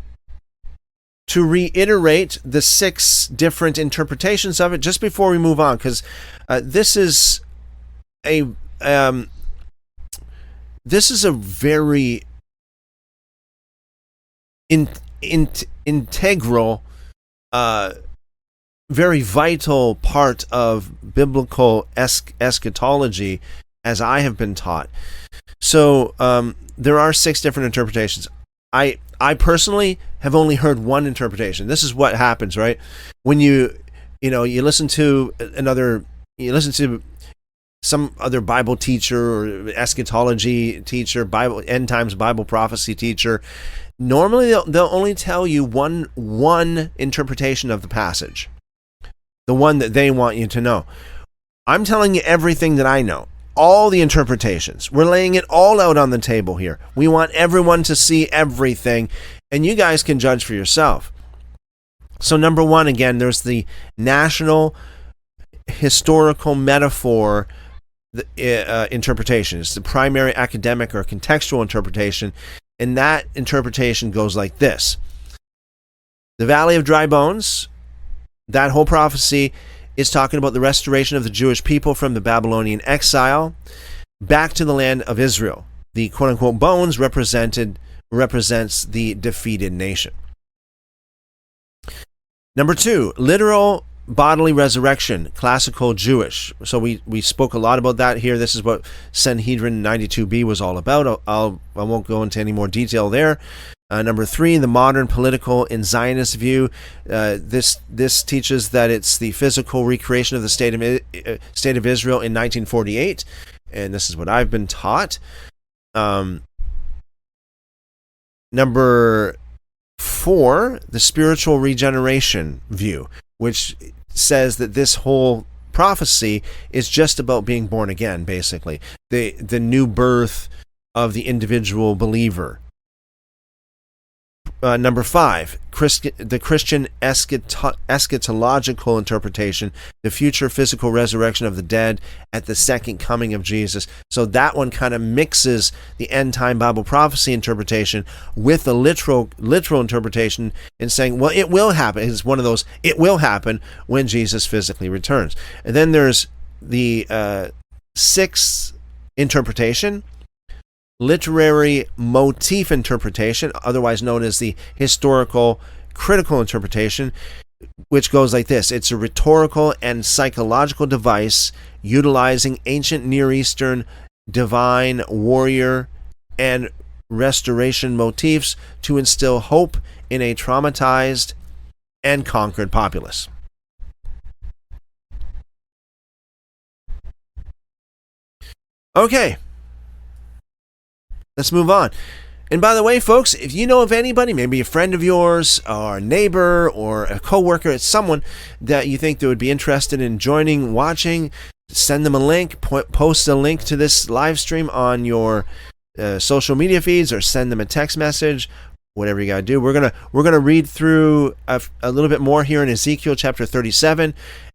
To reiterate the 6 different interpretations of it, just before we move on, because this is a very integral, very vital part of biblical eschatology, as I have been taught. So there are 6 different interpretations. I personally have only heard one interpretation. This is what happens, right? When you listen to some other Bible teacher or eschatology teacher, Bible end times Bible prophecy teacher. Normally, they'll only tell you one interpretation of the passage, the one that they want you to know. I'm telling you everything that I know, all the interpretations. We're laying it all out on the table here. We want everyone to see everything, and you guys can judge for yourself. So number 1, again, there's the national historical metaphor interpretation. It's the primary academic or contextual interpretation, and that interpretation goes like this. The Valley of Dry Bones, that whole prophecy is talking about the restoration of the Jewish people from the Babylonian exile back to the land of Israel. The quote-unquote bones represents the defeated nation. Number 2, literal bodily resurrection, classical Jewish. So we spoke a lot about that here. This is what Sanhedrin 92b was all about. I won't go into any more detail there. Number 3, the modern political and Zionist view. This teaches that it's the physical recreation of the state of Israel in 1948, and this is what I've been taught. Number 4, the spiritual regeneration view, which says that this whole prophecy is just about being born again, basically. The new birth of the individual believer. Number 5, the Christian eschatological interpretation, the future physical resurrection of the dead at the second coming of Jesus. So that one kind of mixes the end-time Bible prophecy interpretation with the literal interpretation and saying, well, it will happen. It's one of those, it will happen when Jesus physically returns. And then there's the 6th interpretation, literary motif interpretation, otherwise known as the historical critical interpretation, which goes like this. It's a rhetorical and psychological device utilizing ancient Near Eastern divine warrior and restoration motifs to instill hope in a traumatized and conquered populace. Okay. Let's move on. And by the way, folks, if you know of anybody, maybe a friend of yours or a neighbor or a coworker, it's someone that you think that would be interested in joining, watching, send them a link, post a link to this live stream on your social media feeds, or send them a text message, whatever you got to do. We're gonna read through a little bit more here in Ezekiel chapter 37,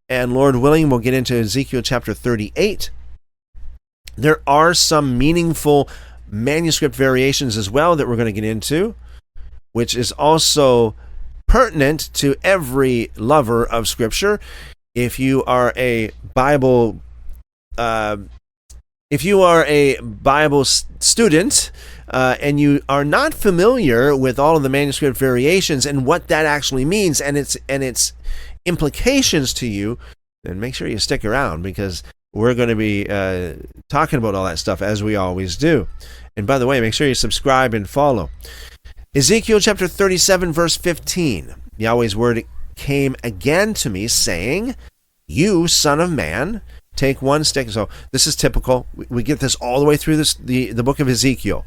and Lord willing, we'll get into Ezekiel chapter 38. There are some meaningful manuscript variations as well that we're going to get into, which is also pertinent to every lover of Scripture. If you are a Bible student and you are not familiar with all of the manuscript variations and what that actually means and its implications to you, then make sure you stick around, because we're going to be talking about all that stuff as we always do. And by the way, make sure you subscribe and follow. Ezekiel chapter 37, verse 15. Yahweh's word came again to me, saying, "You, son of man, take one stick." So this is typical. We get this all the way through the book of Ezekiel.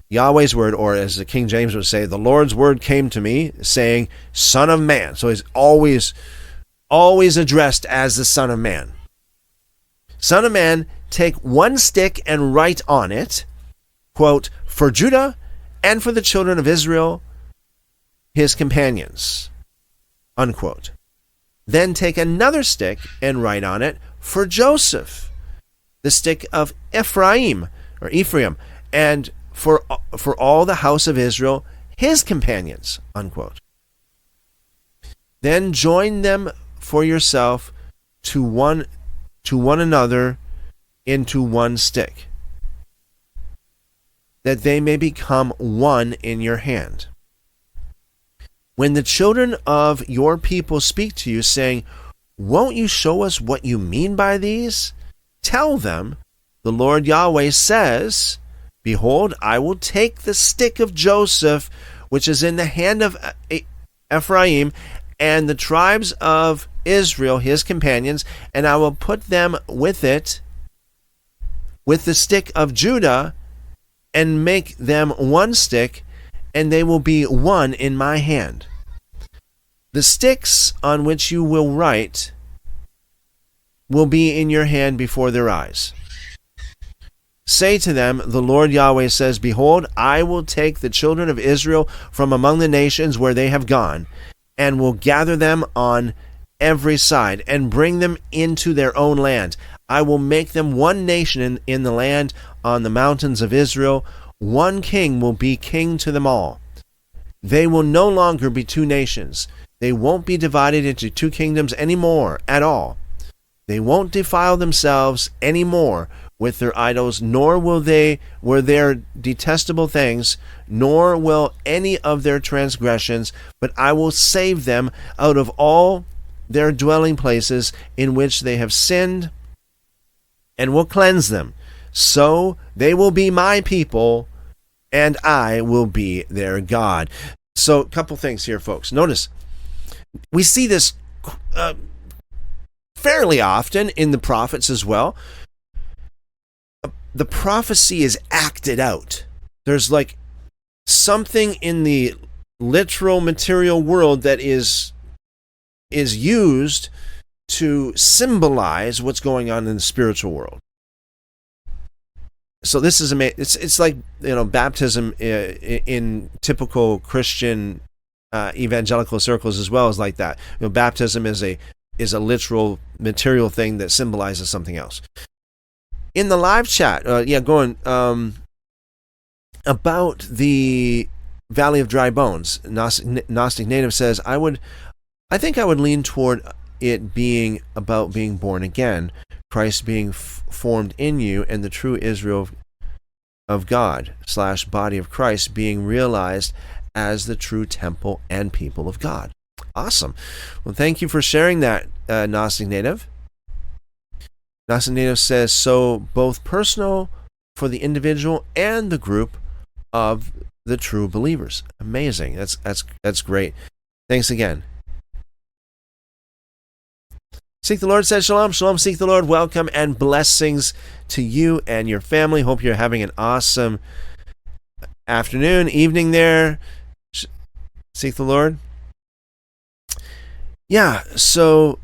Yahweh's word, or as the King James would say, the Lord's word came to me, saying, "Son of man." So he's always addressed as the Son of Man. "Son of man, take one stick and write on it, quote, for Judah and for the children of Israel, his companions, unquote. Then take another stick and write on it for Joseph, the stick of Ephraim, and for all the house of Israel, his companions, unquote. Then join them for yourself to one another into one stick. that they may become one in your hand. When the children of your people speak to you, saying, won't you show us what you mean by these? Tell them, the Lord Yahweh says, behold, I will take the stick of Joseph, which is in the hand of Ephraim, and the tribes of Israel, his companions, and I will put them with it, with the stick of Judah, and make them one stick, and they will be one in my hand. The sticks on which you will write will be in your hand before their eyes. Say to them, the Lord Yahweh says, behold, I will take the children of Israel from among the nations where they have gone, and will gather them on every side, and bring them into their own land. I will make them one nation in the land on the mountains of Israel. One king will be king to them all. They will no longer be two nations. They won't be divided into two kingdoms anymore at all. They won't defile themselves anymore with their idols, nor will their detestable things, nor will any of their transgressions, but I will save them out of all their dwelling places in which they have sinned, and will cleanse them. So they will be my people, and I will be their God. So a couple things here, folks. Notice, we see this fairly often in the prophets as well. The prophecy is acted out. There's like something in the literal material world that is used to symbolize what's going on in the spiritual world. So this is amazing. It's like, baptism in typical Christian evangelical circles as well, is like that. Baptism is a literal material thing that symbolizes something else. In the live chat, going about the Valley of Dry Bones, Gnostic Native says, I think I would lean toward it being about being born again, Christ being formed in you, and the true Israel of God / body of Christ being realized as the true temple and people of God. Awesome. Well, thank you for sharing that, Gnostic Native. Gnostic Native says, so both personal for the individual and the group of the true believers. Amazing. That's great. Thanks again. Seek the Lord says, shalom, shalom, seek the Lord. Welcome and blessings to you and your family. Hope you're having an awesome afternoon, evening there. Seek the Lord. Yeah, so,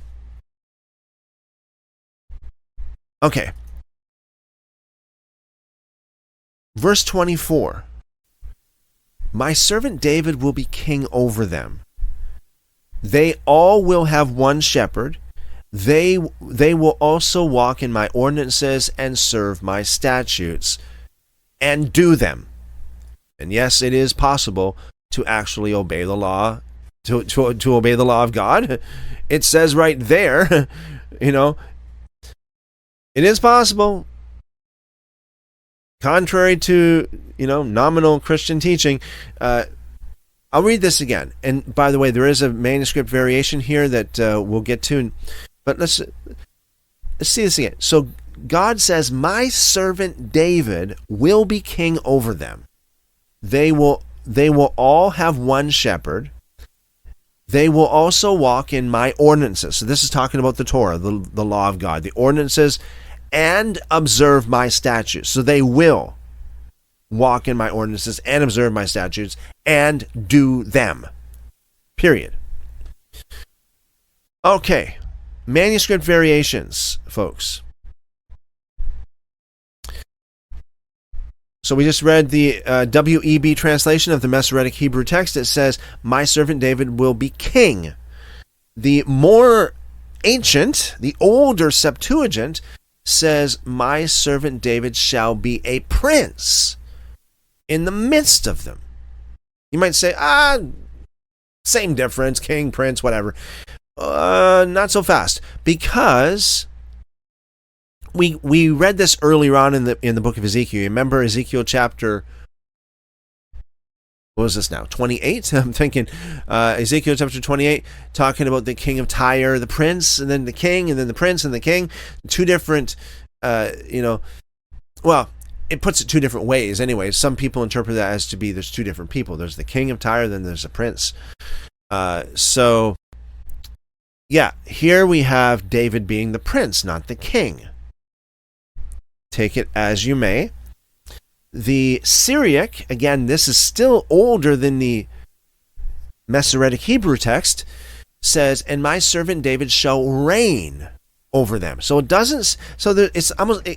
okay. Verse 24. My servant David will be king over them. They all will have one shepherd. They will also walk in my ordinances and serve my statutes and do them. And yes, it is possible to actually obey the law, to obey the law of God. It says right there, it is possible. Contrary to, nominal Christian teaching. I'll read this again. And by the way, there is a manuscript variation here that we'll get to. But let's see this again. So God says, my servant David will be king over them. They will all have one shepherd. They will also walk in my ordinances. So this is talking about the Torah, the law of God, the ordinances, and observe my statutes. So they will walk in my ordinances and observe my statutes and do them. Period. Okay. Manuscript variations, folks. So we just read the WEB translation of the Masoretic Hebrew text. It says, my servant David will be king. The more ancient, the older Septuagint says, my servant David shall be a prince in the midst of them. You might say, same difference, king, prince, whatever. Not so fast, because we read this earlier on in the book of Ezekiel. Remember Ezekiel chapter what was this now? 28? I'm thinking Ezekiel chapter 28, talking about the king of Tyre, the prince, and then the king, and then the prince and the king. Two different, well, it puts it two different ways anyway. Some people interpret that as to be there's two different people. There's the king of Tyre, then there's a prince. So, yeah, here we have David being the prince, not the king. Take it as you may. The Syriac, again, this is still older than the Masoretic Hebrew text, says, "And my servant David shall reign over them." So it doesn't. So it's almost.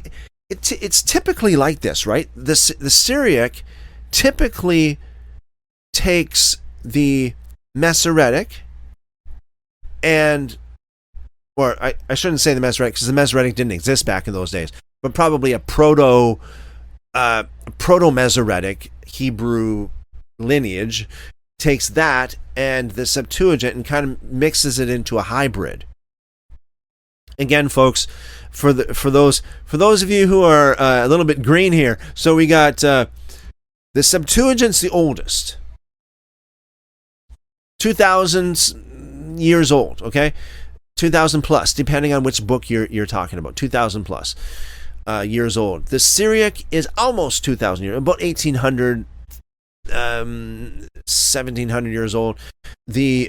It's typically like this, right? The Syriac typically takes the Masoretic or I shouldn't say the Masoretic because the Masoretic didn't exist back in those days, but probably a proto-Masoretic Hebrew lineage takes that and the Septuagint and kind of mixes it into a hybrid. Again, folks, for those of you who are a little bit green here, so we got the Septuagint's the oldest, 2,000 years old. Okay, 2,000 plus, depending on which book you're talking about. 2,000 plus. Years old. The Syriac is almost 2,000 years, about 1,800, 1,700 years old. The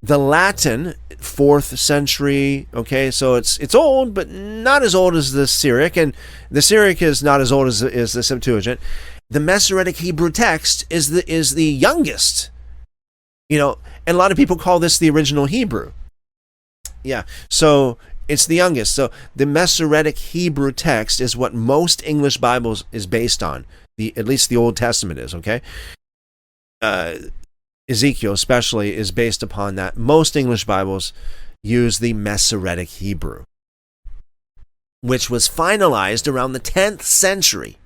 Latin, 4th century. Okay, so it's old, but not as old as the Syriac, and the Syriac is not as old as the Septuagint. The Masoretic Hebrew text is the youngest. And a lot of people call this the original Hebrew. Yeah, so it's the youngest. So the Masoretic Hebrew text is what most English Bibles is based on. At least the Old Testament is, okay? Ezekiel especially is based upon that. Most English Bibles use the Masoretic Hebrew, which was finalized around the 10th century.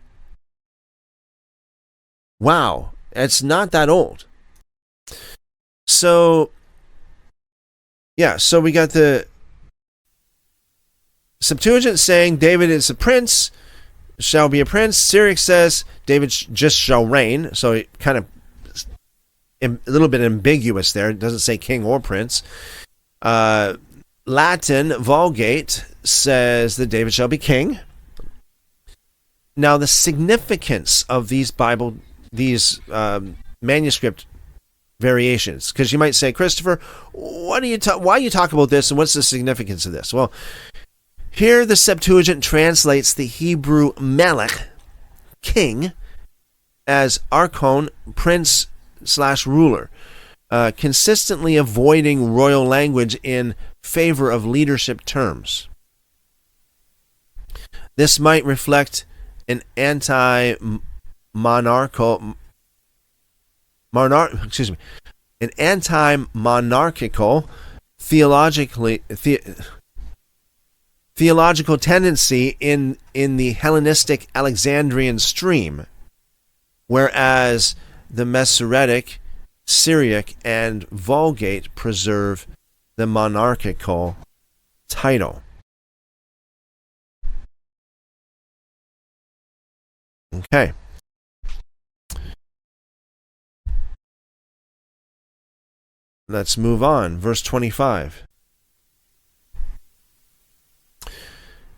Wow, it's not that old. So, yeah, so we got the Septuagint saying David is a prince, shall be a prince. Syriac says David just shall reign. So it kind of a little bit ambiguous there. It doesn't say king or prince. Latin Vulgate says that David shall be king. Now the significance of these manuscript variations, because you might say, Christopher, why you talk about this and what's the significance of this? Well, here the Septuagint translates the Hebrew melech, king, as archon, prince/ruler, consistently avoiding royal language in favor of leadership terms. This might reflect an anti-monarchical theological tendency in the Hellenistic Alexandrian stream, whereas the Masoretic, Syriac, and Vulgate preserve the monarchical title. Okay. Let's move on. Verse 25.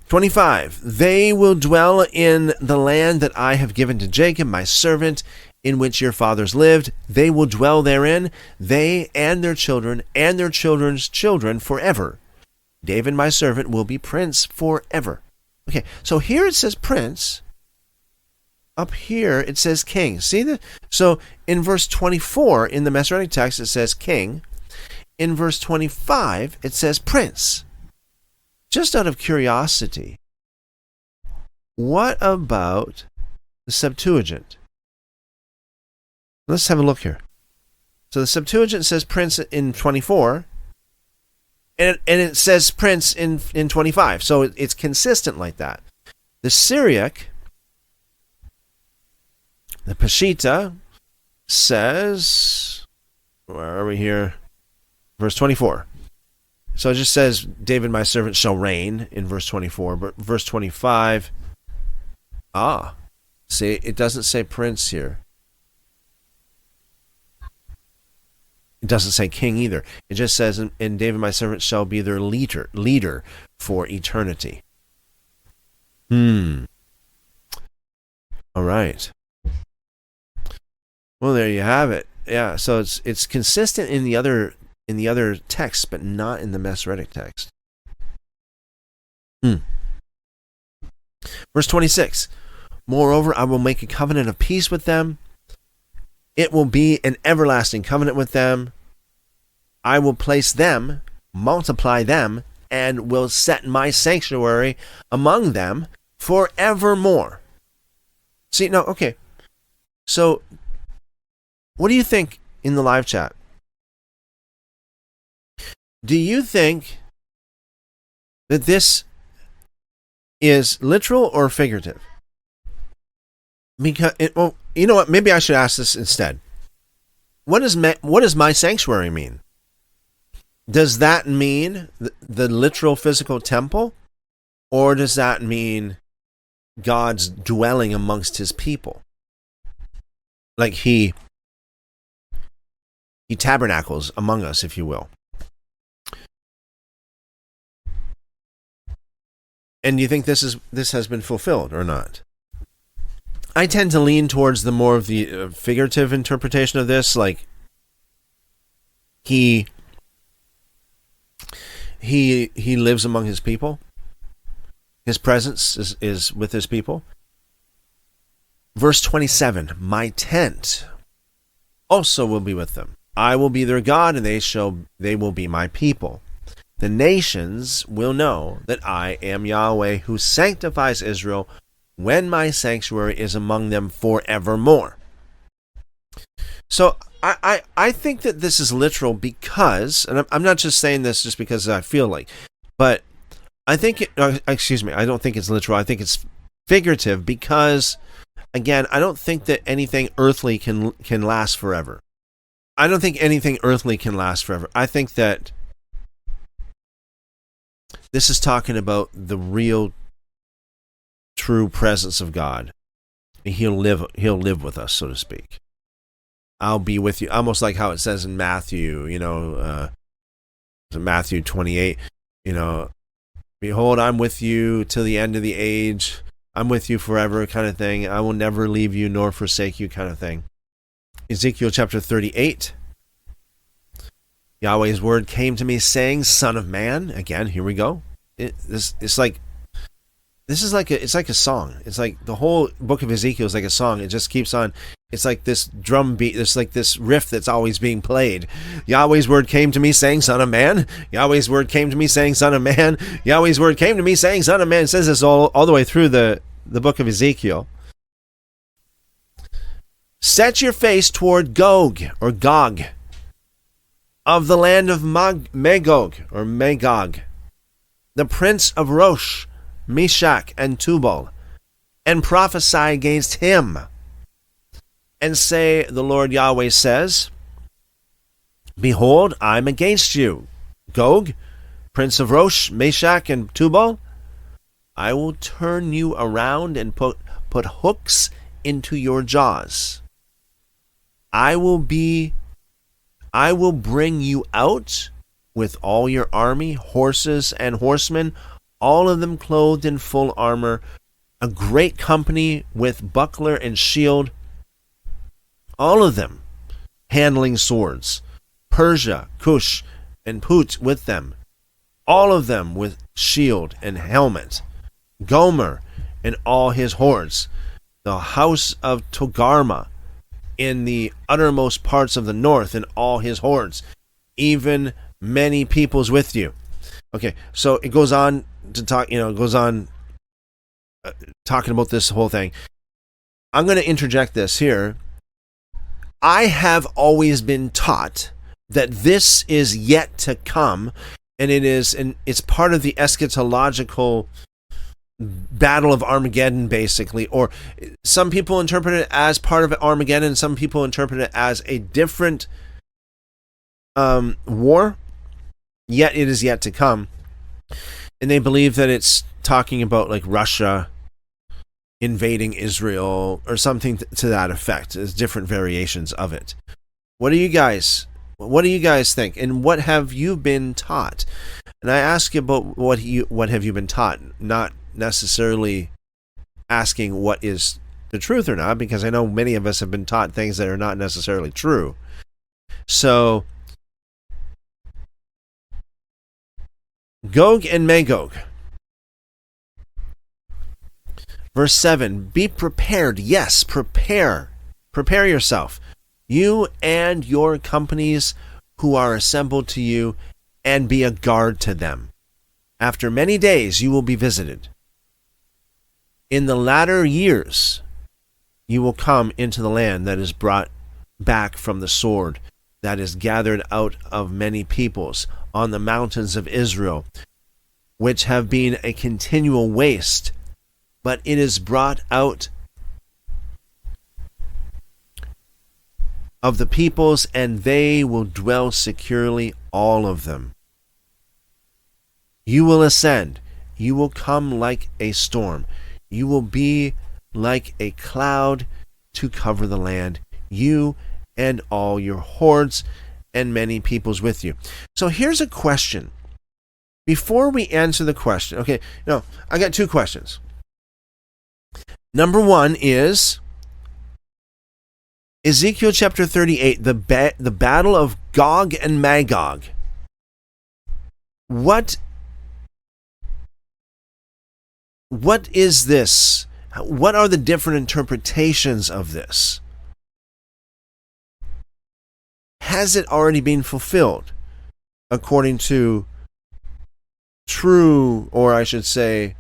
25. They will dwell in the land that I have given to Jacob, my servant, in which your fathers lived. They will dwell therein, they and their children and their children's children forever. David, my servant, will be prince forever. Okay, so here it says prince. Up here it says king. See so in verse 24 in the Masoretic text it says king. In verse 25 it says prince. Just out of curiosity, what about the Septuagint? Let's have a look here. So the Septuagint says prince in 24, and it says prince in 25. So it's consistent like that. The Syriac, the Peshitta, says, where are we here? Verse 24. So it just says, David my servant shall reign in verse 24, but verse 25, See, it doesn't say prince here. It doesn't say king either. It just says, and David my servant shall be their leader for eternity. All right. Well, there you have it. Yeah, so it's consistent in the other texts, but not in the Masoretic text. Verse 26. Moreover, I will make a covenant of peace with them. It will be an everlasting covenant with them. I will place them, multiply them, and will set my sanctuary among them forevermore. See, no, okay. So, what do you think in the live chat? Do you think that this is literal or figurative? Because well, you know what? Maybe I should ask this instead. What does my sanctuary mean? Does that mean the literal physical temple, or does that mean God's dwelling amongst His people? Like He tabernacles among us, if you will. And do you think this has been fulfilled or not? I tend to lean towards the more of the figurative interpretation of this, like he lives among His people. His presence is with His people. Verse 27, my tent also will be with them. I will be their God, and they will be my people. The nations will know that I am Yahweh, who sanctifies Israel, when my sanctuary is among them forevermore. So I think that this is literal because, and I'm not just saying this just because I feel like, but I think I don't think it's literal. I think it's figurative because, again, I don't think that anything earthly can last forever. I don't think anything earthly can last forever. I think that this is talking about the real, true presence of God. He'll live with us, so to speak. I'll be with you, almost like how it says in Matthew, Matthew 28, behold, I'm with you till the end of the age. I'm with you forever, kind of thing. I will never leave you nor forsake you, kind of thing. Ezekiel chapter 38. Yahweh's word came to me saying, Son of man. Again, here we go. It's like a song. It's like the whole book of Ezekiel is like a song. It just keeps on. It's like this drum beat. It's like this riff that's always being played. Yahweh's word came to me saying, Son of man. Yahweh's word came to me saying, Son of man. Yahweh's word came to me saying, Son of man. It says this all the way through the book of Ezekiel. Set your face toward Gog or Gog of the land of Magog or Magog, the prince of Rosh, Meshach, and Tubal, and prophesy against him, and say, the Lord Yahweh says, behold, I'm against you, Gog, prince of Rosh, Meshach, and Tubal. I will turn you around and put hooks into your jaws. I will bring you out with all your army, horses and horsemen, all of them clothed in full armor, a great company with buckler and shield, all of them handling swords, Persia, Cush, and Put with them, all of them with shield and helmet, Gomer and all his hordes, the house of Togarmah in the uttermost parts of the north and all his hordes, even many peoples with you. Okay, so it goes on to talk, talking about this whole thing. I'm going to interject this here. I have always been taught that this is yet to come, and it's part of the eschatological battle of Armageddon, basically. Or some people interpret it as part of Armageddon, some people interpret it as a different war, yet it is yet to come. And they believe that it's talking about like Russia invading Israel or something to that effect. There's different variations of it. What do you guys think? And what have you been taught? And I ask you about what have you been taught, not necessarily asking what is the truth or not, because I know many of us have been taught things that are not necessarily true. So, Gog and Magog. Verse 7, be prepared. Yes, prepare. Prepare yourself. You and your companies who are assembled to you, and be a guard to them. After many days you will be visited. In the latter years you will come into the land that is brought back from the sword, that is gathered out of many peoples on the mountains of Israel, which have been a continual waste, but it is brought out of the peoples, and they will dwell securely, all of them. You will ascend. You will come like a storm. You will be like a cloud to cover the land, you and all your hordes and many peoples with you. So here's a question. Before we answer the question, okay, no, I got two questions. Number one is Ezekiel chapter 38, the battle of Gog and Magog. What is this? What are the different interpretations of this? Has it already been fulfilled according to true, or I should say,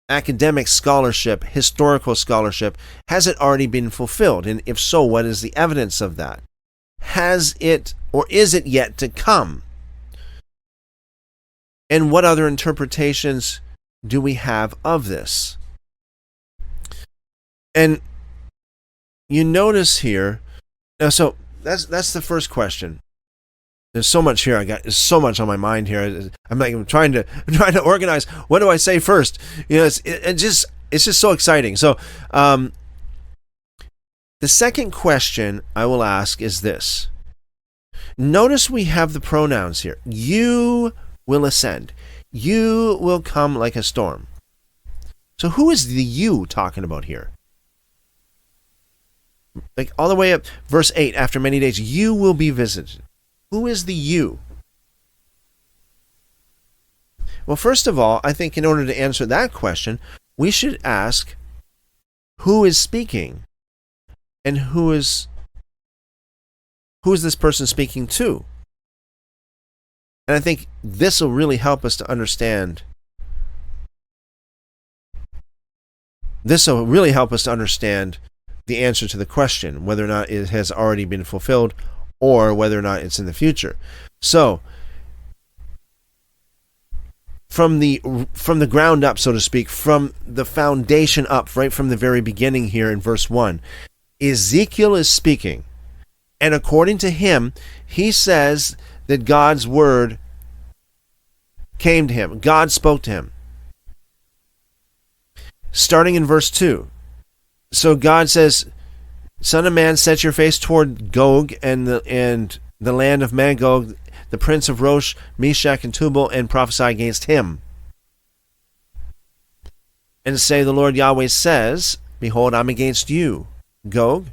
academic scholarship, historical scholarship? Has it already been fulfilled? And if so, what is the evidence of that? Has it, or is it yet to come? And what other interpretations do we have of this? And you notice here, now, so that's the first question. There's so much here. There's so much on my mind here. I'm trying to organize. What do I say first? You know, it's just so exciting. So, the second question I will ask is this. Notice we have the pronouns here. You will ascend. You will come like a storm. So who is the you talking about here? Like all the way up, verse 8, after many days, you will be visited. Who is the you? Well, first of all, I think in order to answer that question, we should ask who is speaking and who is this person speaking to? And I think this will really help us to understand. This will really help us to understand the answer to the question, whether or not it has already been fulfilled or whether or not it's in the future. So, from the ground up, so to speak, from the foundation up, right from the very beginning here in verse 1, Ezekiel is speaking. And according to him, he says that God's word came to him. God spoke to him. Starting in verse 2. So God says, Son of man, set your face toward Gog and the land of Magog, the prince of Rosh, Meshach, and Tubal, and prophesy against him. And say, the Lord Yahweh says, behold, I'm against you, Gog.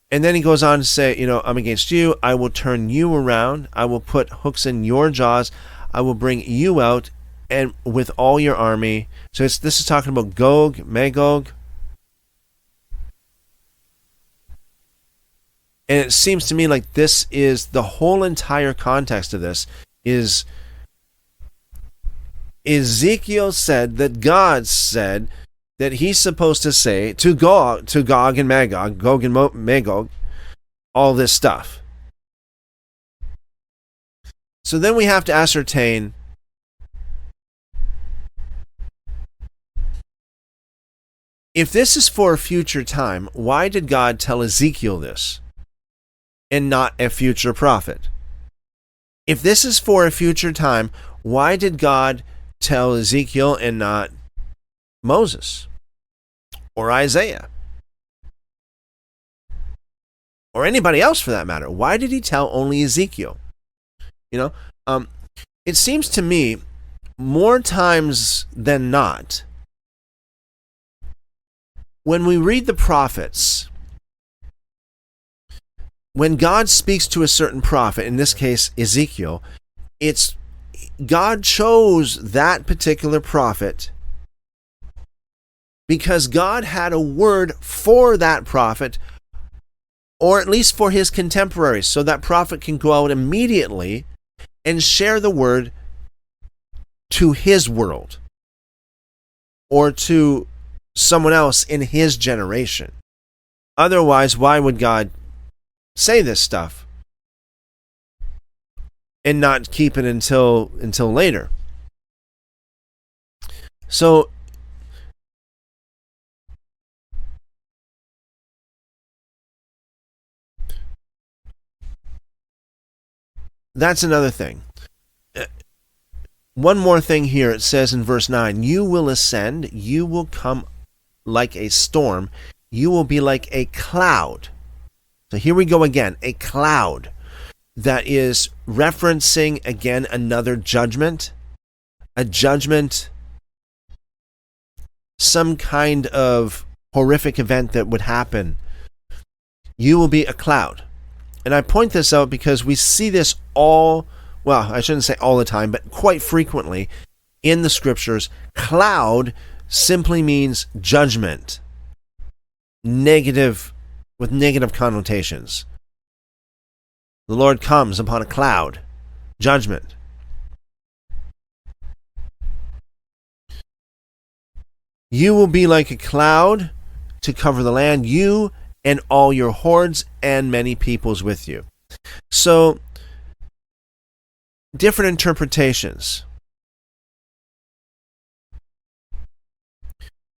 And then he goes on to say, I'm against you. I will turn you around. I will put hooks in your jaws. I will bring you out, and with all your army. So this is talking about Gog, Magog. And it seems to me like this is the whole entire context of this is Ezekiel said that God said that he's supposed to say to Gog and Magog, Gog and Magog, all this stuff. So then we have to ascertain if this is for a future time, why did God tell Ezekiel this and not a future prophet? If this is for a future time, why did God tell Ezekiel and not Moses? or Isaiah or anybody else for that matter? Why did he tell only Ezekiel? It seems to me more times than not, when we read the prophets, when God speaks to a certain prophet, in this case Ezekiel, it's God chose that particular prophet because God had a word for that prophet, or at least for his contemporaries, so that prophet can go out immediately and share the word to his world or to someone else in his generation. Otherwise, why would God say this stuff and not keep it until later? So that's another thing. One more thing here. It says in verse 9, you will ascend, you will come like a storm, you will be like a cloud. So here we go again, a cloud. That is referencing again another judgment. A judgment, some kind of horrific event that would happen. You will be a cloud. And I point this out because we see this I shouldn't say all the time, but quite frequently in the scriptures. Cloud simply means judgment, with negative connotations. The Lord comes upon a cloud, judgment. You will be like a cloud to cover the land, you and all your hordes and many peoples with you. So, different interpretations.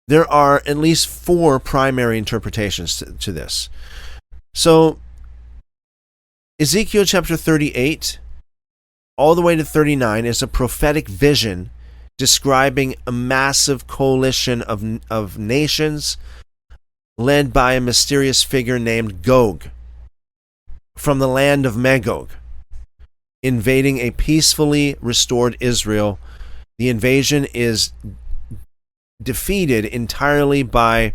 There are at least 4 primary interpretations to this. So, Ezekiel chapter 38, all the way to 39, is a prophetic vision describing a massive coalition of nations led by a mysterious figure named Gog from the land of Magog, invading a peacefully restored Israel. The invasion is defeated entirely by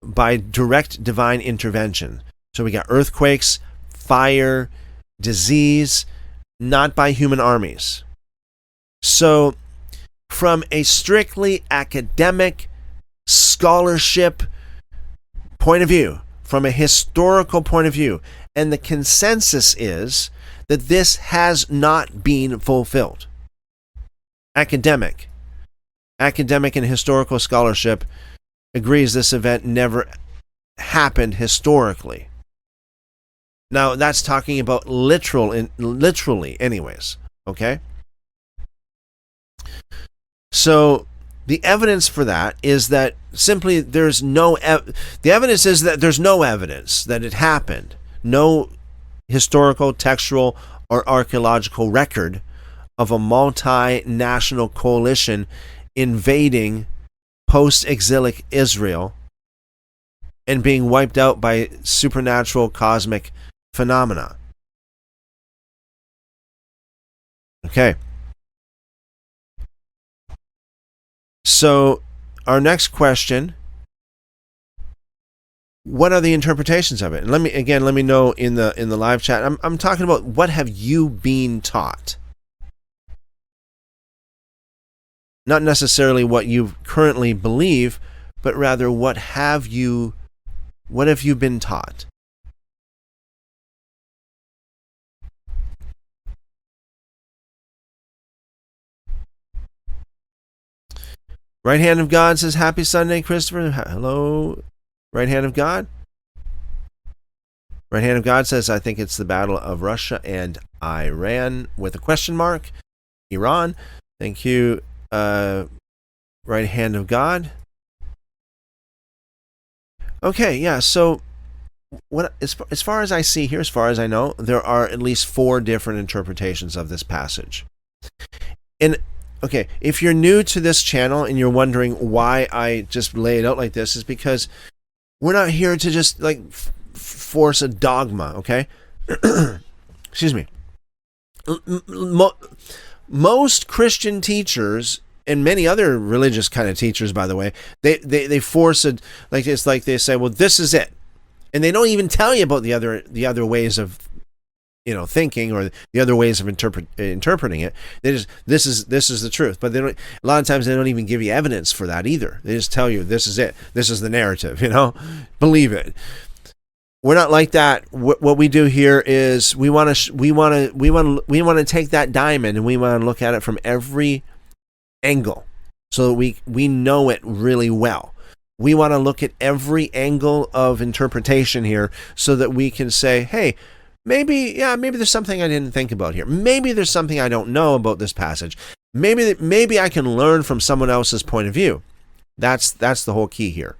direct divine intervention. So we got earthquakes, fire, disease, not by human armies. So from a strictly academic scholarship point of view, from a historical point of view, and the consensus is that this has not been fulfilled. Academic and historical scholarship agrees this event never happened historically. Now, that's talking about literally anyways, okay? So, the evidence for that is that simply there's no the evidence is that there's no evidence that it happened. No historical, textual, or archaeological record of a multinational coalition invading post-exilic Israel and being wiped out by supernatural cosmic phenomena. Okay. So, our next question, what are the interpretations of it? And let me know in the live chat. I'm talking about, what have you been taught? Not necessarily what you currently believe, but rather what have you been taught? Right hand of God says, happy Sunday, Christopher. Hello, right hand of God. Right hand of God says, I think it's the battle of Russia and Iran with a question mark. Iran. Thank you, right hand of God. Okay, yeah, so as far as I see here, as far as I know, there are at least 4 different interpretations of this passage. And Okay, if you're new to this channel and you're wondering why I just lay it out like this, is because we're not here to just like force a dogma, okay? Excuse me. Most Christian teachers and many other religious kind of teachers, by the way, they force it, like it's like they say, well, this is it, and they don't even tell you about the other ways of thinking, or the other ways of interpreting it. They just, this is the truth, but they don't. A lot of times they don't even give you evidence for that either. They just tell you this is it. This is the narrative. Believe it. We're not like that. What we do here is we want to take that diamond and we want to look at it from every angle, so that we know it really well. We want to look at every angle of interpretation here, so that we can say, hey, maybe there's something I didn't think about here. Maybe there's something I don't know about this passage. Maybe I can learn from someone else's point of view. That's the whole key here.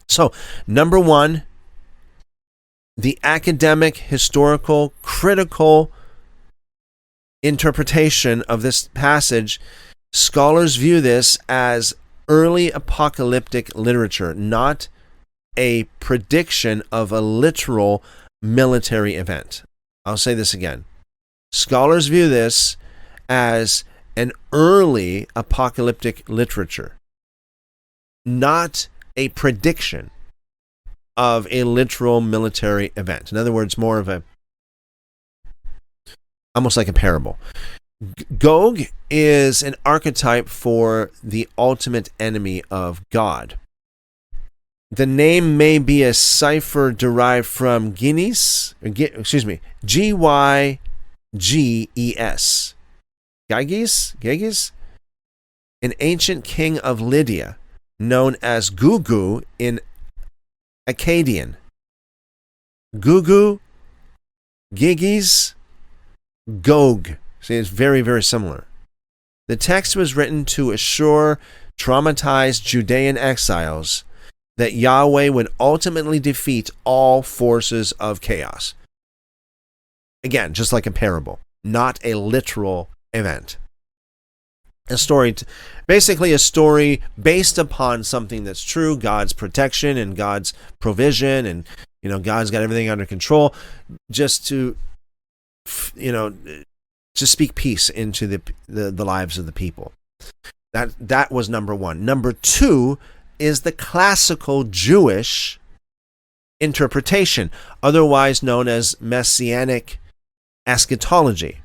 So, number one, the academic, historical, critical interpretation of this passage. Scholars view this as early apocalyptic literature, not a prediction of a literal military event. I'll say this again. Scholars view this as an early apocalyptic literature, not a prediction of a literal military event. In other words, more of almost like a parable. Gog is an archetype for the ultimate enemy of God. The name may be a cipher derived from Gyges, Gyges, Gyges, an ancient king of Lydia, known as Gugu in Akkadian. Gugu, Gyges, Gog. See, it's very, very similar. The text was written to assure traumatized Judean exiles that Yahweh would ultimately defeat all forces of chaos. Again, just like a parable, not a literal event. Basically a story based upon something that's true, God's protection and God's provision, and God's got everything under control, just to to speak peace into the lives of the people. That was number one. Number two is the classical Jewish interpretation, otherwise known as Messianic eschatology.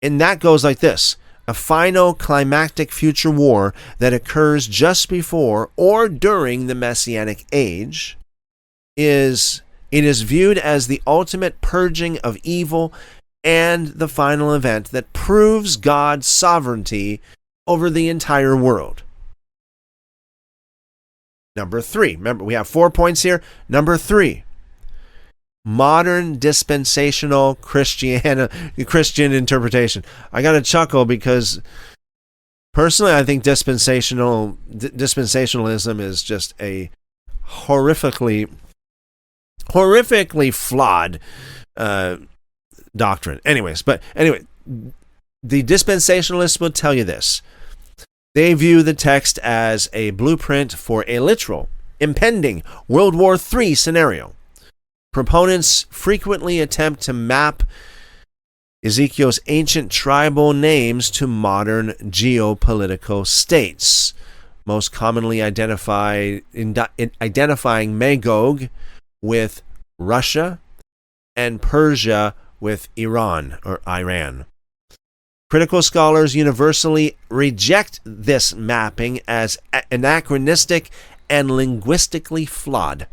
And that goes like this: a final climactic future war that occurs just before or during the Messianic age is viewed as the ultimate purging of evil and the final event that proves God's sovereignty over the entire world. Number three. Remember, we have 4 points here. Number three. Modern dispensational Christian interpretation. I got to chuckle because personally I think dispensationalism is just a horrifically flawed doctrine. Anyway, the dispensationalists will tell you this. They view the text as a blueprint for a literal, impending World War III scenario. Proponents frequently attempt to map Ezekiel's ancient tribal names to modern geopolitical states, most commonly identifying Magog with Russia and Persia with Iran or Iran. Critical scholars universally reject this mapping as anachronistic and linguistically flawed.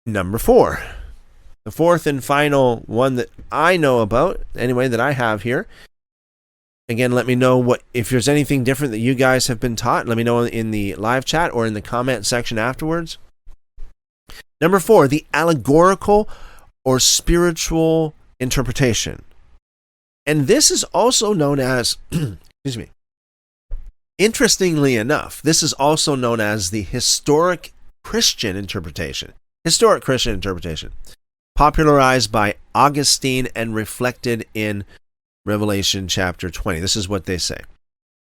Number four. The fourth and final one that I know about, anyway, that I have here. Again, let me know if there's anything different that you guys have been taught. Let me know in the live chat or in the comment section afterwards. Number four, the allegorical or spiritual interpretation. And this is also known as, interestingly enough, this is also known as the historic Christian interpretation. popularized by Augustine and reflected in Revelation chapter 20. This is what they say.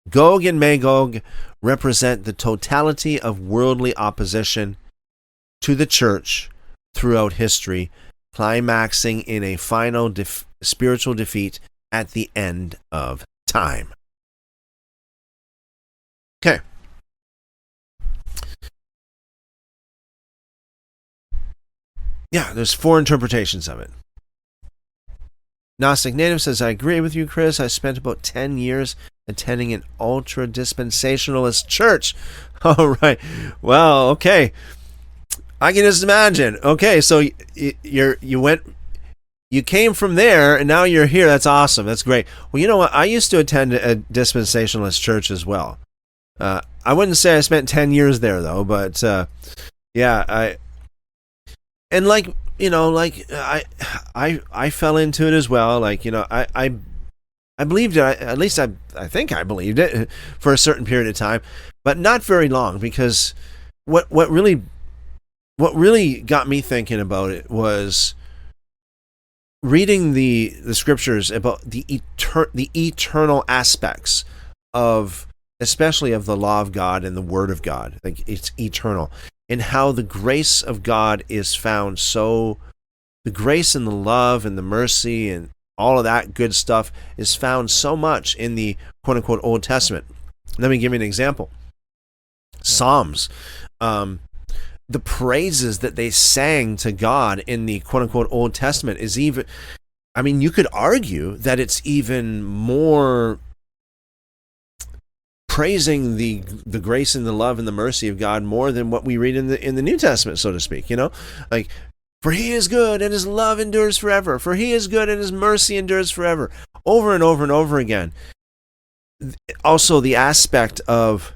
Gog and Magog represent the totality of worldly opposition to the church throughout history, climaxing in a final spiritual defeat at the end of time. Okay. Yeah, there's 4 interpretations of it. Gnostic Native says, I agree with you, Chris. I spent about 10 years attending an ultra-dispensationalist church. All right. Well, okay. I can just imagine. Okay, so you came from there, and now you're here. That's awesome. That's great. Well, you know what? I used to attend a dispensationalist church as well. I wouldn't say I spent 10 years there, though, but yeah, I fell into it as well. I believed it. At least I think I believed it for a certain period of time, but not very long, because what really got me thinking about it was reading the scriptures about the eternal aspects of, especially of the law of God and the word of God. Like, it's eternal, and how the grace of God is found. So the grace and the love and the mercy and all of that good stuff is found so much in the quote-unquote Old Testament. Let me give you an example. Psalms. The praises that they sang to God in the quote-unquote Old Testament is even, I mean, you could argue that it's even more praising the grace and the love and the mercy of God more than what we read in the New Testament, so to speak. Like, for he is good and his love endures forever. For he is good and his mercy endures forever. Over and over and over again. Also, the aspect of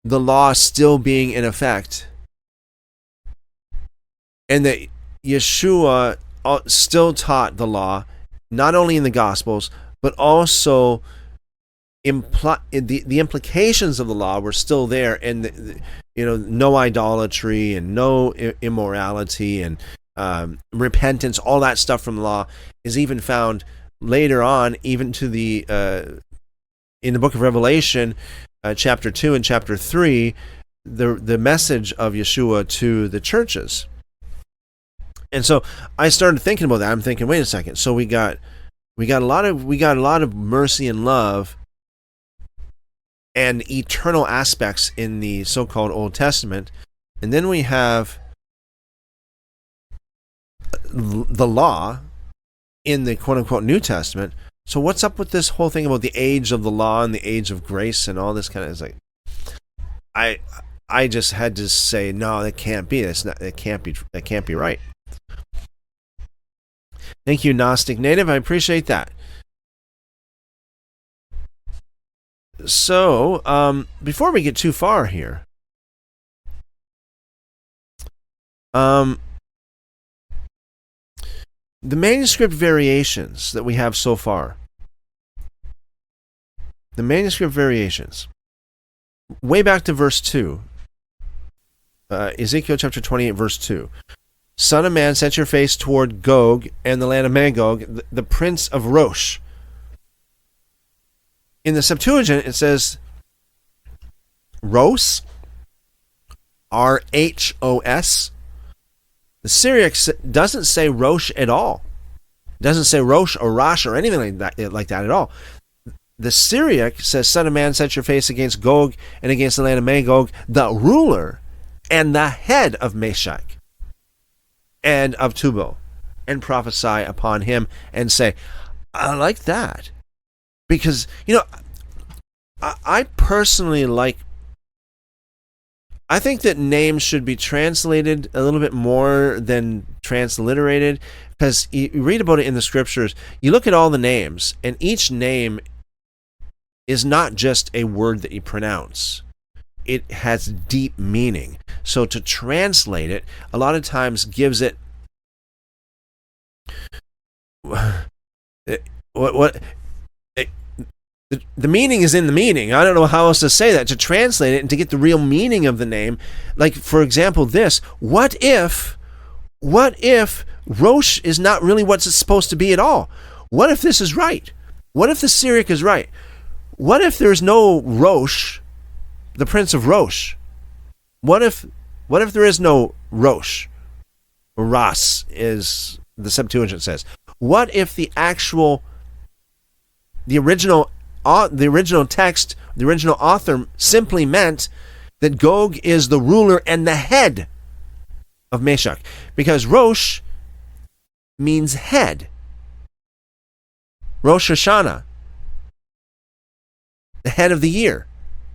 the law still being in effect, and that Yeshua still taught the law, not only in the Gospels, but also the implications of the law were still there, and no idolatry and no immorality and repentance, all that stuff from the law is even found later on, even to the in the book of Revelation, chapter 2 and chapter 3, the message of Yeshua to the churches. And so I started thinking about that. I'm thinking, wait a second. So we got a lot of mercy and love and eternal aspects in the so-called Old Testament, and then we have the law in the quote-unquote New Testament. So what's up with this whole thing about the age of the law and the age of grace and all this kind of? It's like, I just had to say, no, that can't be. That can't be right. Thank you, Gnostic Native. I appreciate that. So, before we get too far here, the manuscript variations that we have so far, way back to verse 2, Ezekiel chapter 28, verse 2. Son of man, set your face toward Gog and the land of Magog, the prince of Rosh. In the Septuagint, it says Ros, R-H-O-S. The Syriac doesn't say Rosh at all. It doesn't say Rosh or Rosh or anything like that at all. The Syriac says, Son of man, set your face against Gog and against the land of Magog, the ruler and the head of Meshach and of Tubal, and prophesy upon him and say, I like that. Because, I personally I think that names should be translated a little bit more than transliterated, because you read about it in the scriptures, you look at all the names, and each name is not just a word that you pronounce. It has deep meaning. So to translate it, a lot of times gives it the meaning is in the meaning. I don't know how else to say that. To translate it and to get the real meaning of the name. Like, for example, this. What if what if Rosh is not really what it's supposed to be at all? What if this is right? What if the Syriac is right? What if there's no Rosh, the prince of Rosh? What if there is no Rosh? Ras is the Septuagint says. What if the original text, the original author simply meant that Gog is the ruler and the head of Meshach? Because Rosh means head. Rosh Hashanah, the head of the year,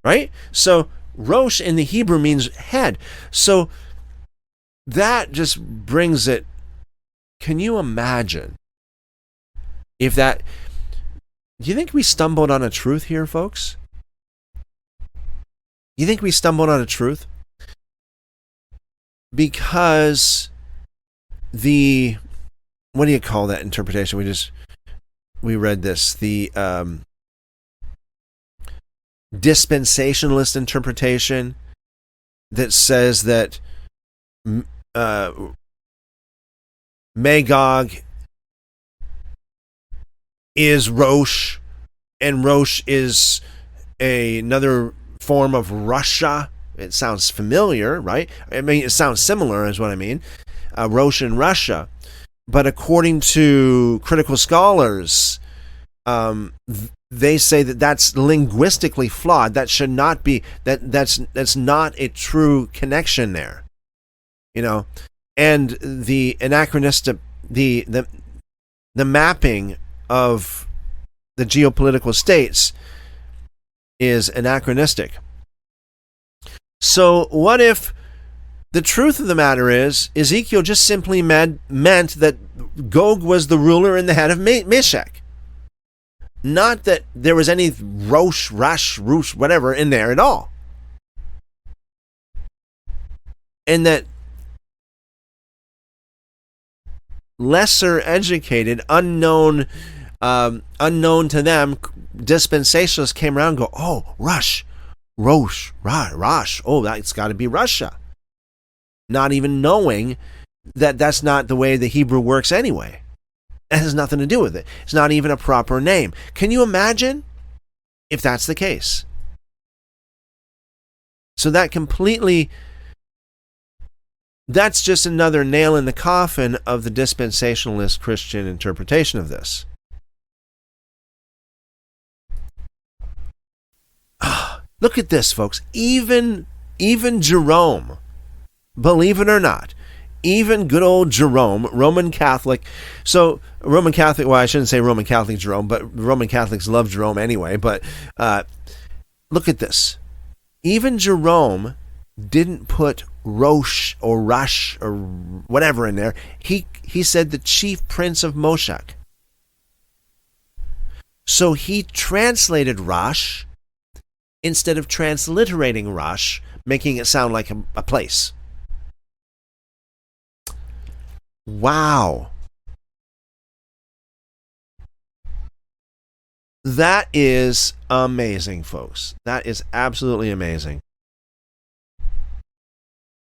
right? So Rosh in the Hebrew means head. So that just brings it. Can you imagine if that? Do you think we stumbled on a truth here, folks? You think we stumbled on a truth? Because what do you call that interpretation? We read this, the dispensationalist interpretation that says that Magog is Rosh, and Rosh is another form of Russia. It sounds familiar, right? I mean, it sounds similar is what I mean. Rosh and Russia. But according to critical scholars, they say that that's linguistically flawed. That should not be, that's not a true connection there. You know, and the anachronistic, the mapping of the geopolitical states is anachronistic. So what if the truth of the matter is Ezekiel just simply meant that Gog was the ruler and the head of Meshach? Not that there was any Rosh, whatever in there at all. And that lesser educated, unknown to them, dispensationalists came around and go, oh, Rosh, oh, that's got to be Russia. Not even knowing that that's not the way the Hebrew works anyway. It has nothing to do with it. It's not even a proper name. Can you imagine if that's the case? So that's just another nail in the coffin of the dispensationalist Christian interpretation of this. Look at this, folks. Even Jerome, believe it or not, even good old Jerome, Roman Catholic. So Roman Catholic, well, I shouldn't say Roman Catholic Jerome, but Roman Catholics love Jerome anyway. But look at this. Even Jerome didn't put Rosh or Rush or whatever in there. He said the chief prince of Meshach. So he translated Rosh instead of transliterating Rosh, making it sound like a place. Wow. That is amazing, folks. That is absolutely amazing.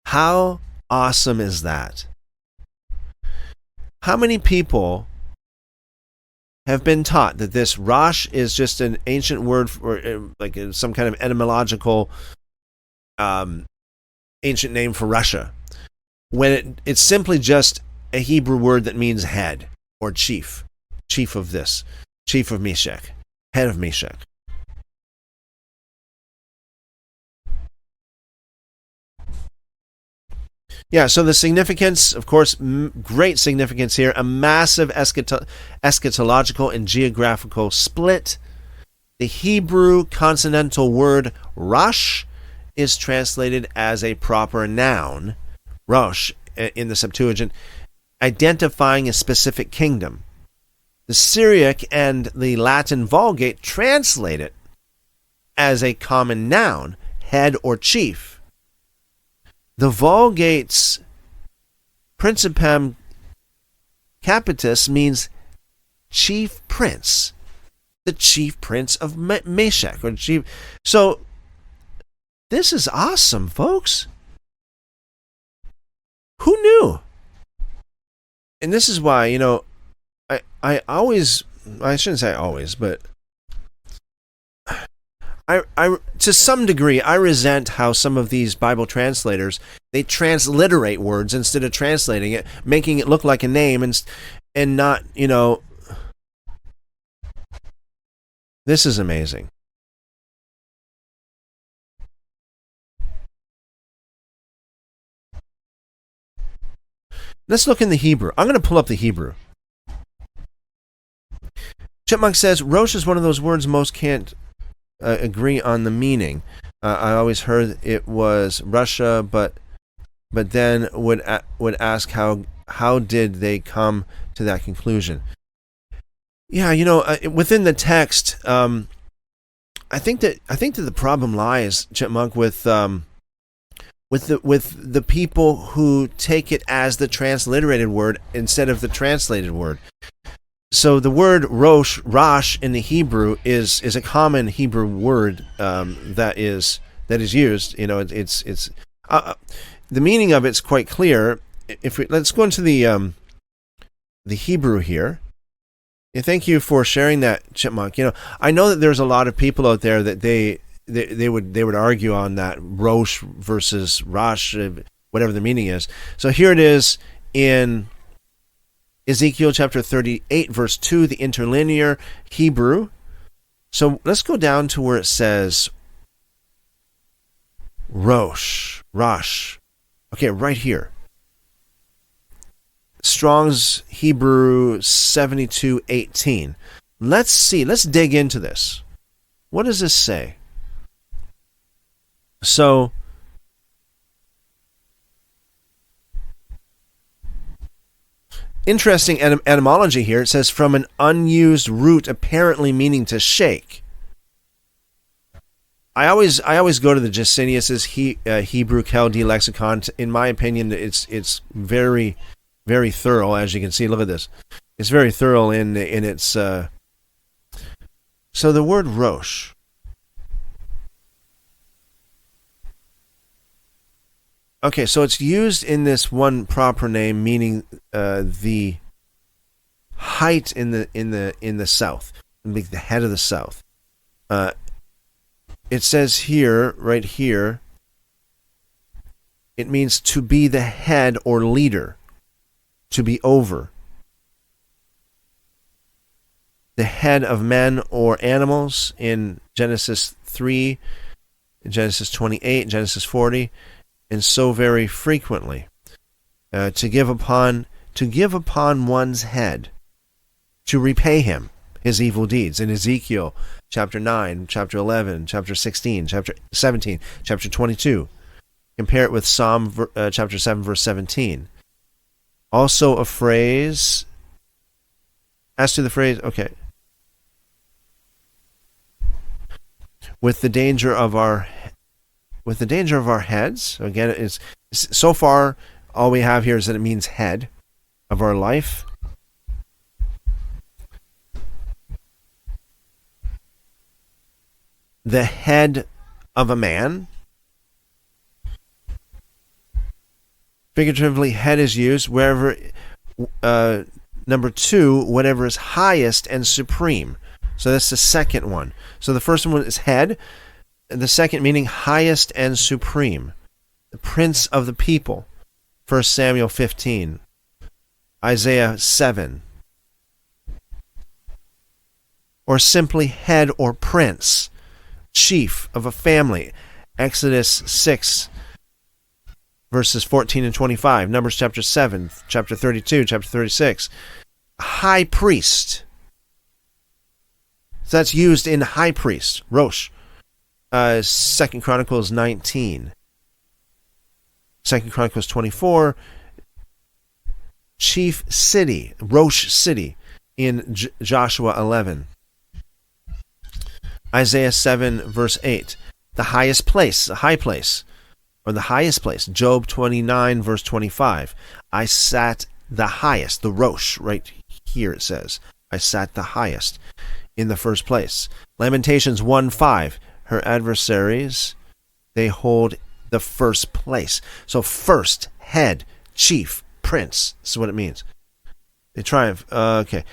How awesome is that? How many people have been taught that this Rosh is just an ancient word for, like some kind of etymological ancient name for Russia, when it's simply just a Hebrew word that means head or chief of this, chief of Meshach, head of Meshach. Yeah, so the significance, of course, great significance here, a massive eschatological and geographical split. The Hebrew consonantal word Rosh is translated as a proper noun, Rosh, in the Septuagint, identifying a specific kingdom. The Syriac and the Latin Vulgate translate it as a common noun, head or chief. The Vulgate's Principem Capitis means chief prince, the chief prince of Meshach, or chief. So this is awesome, folks. Who knew? And this is why, I always, I shouldn't say always, but I to some degree, I resent how some of these Bible translators, they transliterate words instead of translating it, making it look like a name and not, this is amazing. Let's look in the Hebrew. I'm going to pull up the Hebrew. Chipmunk says, Rosh is one of those words most can't agree on the meaning. I always heard it was Russia, but then would ask how did they come to that conclusion? Yeah, within the text, I think that the problem lies, Chipmunk, with the people who take it as the transliterated word instead of the translated word. So the word Rosh in the Hebrew is a common Hebrew word that is used. It's the meaning of it's quite clear. Let's go into the Hebrew here. And thank you for sharing that, Chipmunk. I know that there's a lot of people out there that they would argue on that Rosh versus Rosh, whatever the meaning is. So here it is in Ezekiel chapter 38, verse 2, the interlinear Hebrew. So let's go down to where it says Rosh. Okay, right here. Strong's Hebrew 72:18. Let's dig into this. What does this say? So, interesting etymology here. It says from an unused root apparently meaning to shake. I always go to the Gesenius's Hebrew Chaldee lexicon. In my opinion, it's very, very thorough. As you can see, look at this. It's very thorough in its. So the word Rosh. Okay, so it's used in this one proper name, meaning the height in the south, the head of the south. It says here, right here, it means to be the head or leader, to be over. The head of men or animals in Genesis 3, Genesis 28, Genesis 40. And so very frequently, to give upon one's head, to repay him his evil deeds. In Ezekiel chapter 9, chapter 11, chapter 16, chapter 17, chapter 22. Compare it with Psalm chapter 7, verse 17. Also a phrase, as to the phrase, okay, with the danger of our heads. Again, it's so far all we have here is that it means head of our life. The head of a man. Figuratively, head is used wherever. Number 2, whatever is highest and supreme. So that's the second one. So the first one is head. The second meaning highest and supreme. The prince of the people. 1 Samuel 15. Isaiah 7. Or simply head or prince. Chief of a family. Exodus 6. Verses 14 and 25. Numbers chapter 7. Chapter 32. Chapter 36. High priest. So that's used in high priest. Rosh. 2 Chronicles 19. 2 Chronicles 24. Chief city, Rosh city, in Joshua 11. Isaiah 7, verse 8. The highest place, the high place, or the highest place. Job 29, verse 25. I sat the highest, the Rosh, right here it says. I sat the highest in the first place. Lamentations 1:5. Her adversaries, they hold the first place. So first, head, chief, prince. This is what it means. They triumph. Okay.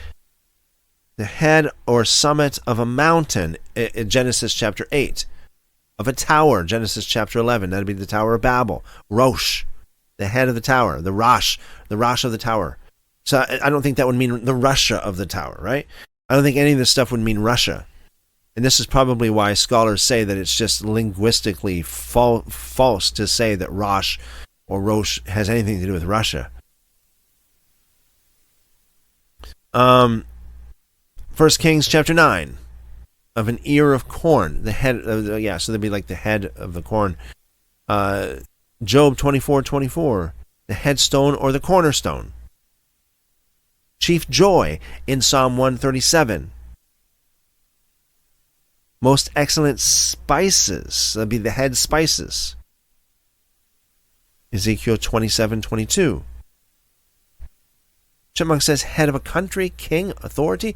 The head or summit of a mountain, in Genesis chapter 8. Of a tower, Genesis chapter 11. That'd be the Tower of Babel. Rosh, the head of the tower. The Rosh of the tower. So I don't think that would mean the Russia of the tower, right? I don't think any of this stuff would mean Russia. And this is probably why scholars say that it's just linguistically false to say that Rosh or Rosh has anything to do with Russia. 1 Kings chapter 9, of an ear of corn, the head of so they'd be like the head of the corn. Job 24:24, the headstone or the cornerstone. Chief joy in Psalm 137. Most excellent spices, that'd be the head spices. Ezekiel 27:22. Chipmunk says head of a country, king, authority.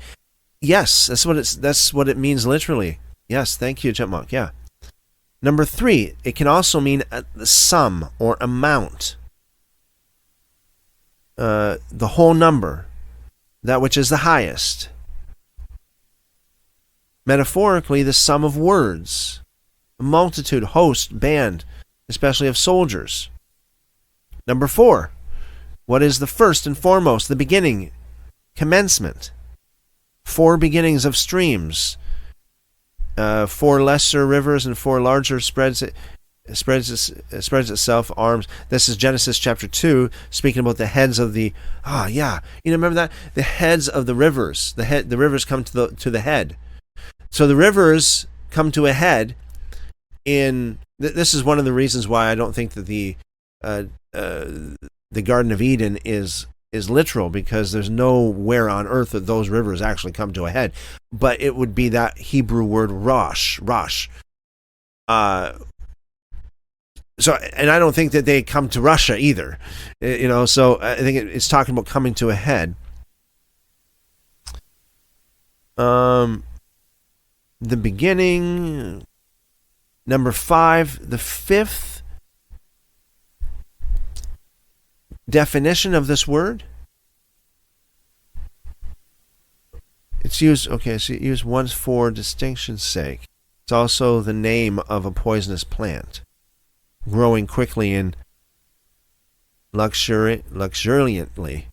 Yes, that's what it means literally. Yes, thank you, Chipmunk. Yeah. Number 3, it can also mean the sum or amount. The whole number, that which is the highest. Metaphorically, the sum of words, a multitude, host, band, especially of soldiers. Number 4, what is the first and foremost, the beginning, commencement. 4 beginnings of streams, 4 lesser rivers and 4 larger spreads itself arms. This is Genesis chapter 2, speaking about the heads of the remember that, the heads of the rivers. The rivers come to the head. So the rivers come to a head. This is one of the reasons why I don't think that the Garden of Eden is literal, because there's nowhere on earth that those rivers actually come to a head. But it would be that Hebrew word Rosh. So, and I don't think that they come to Russia either. So I think it's talking about coming to a head. The beginning. Number 5, the 5th definition of this word. It's used, so used once for distinction's sake. It's also the name of a poisonous plant, growing quickly and luxuriantly,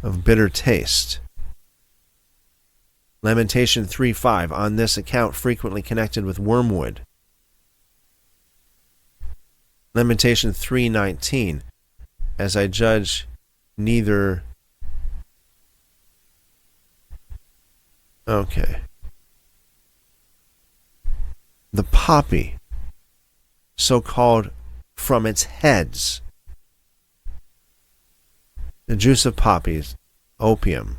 of bitter taste. Lamentation 3:5, on this account frequently connected with wormwood. Lamentation 3:19, as I judge neither. Okay. The poppy, so called from its heads. The juice of poppies, opium.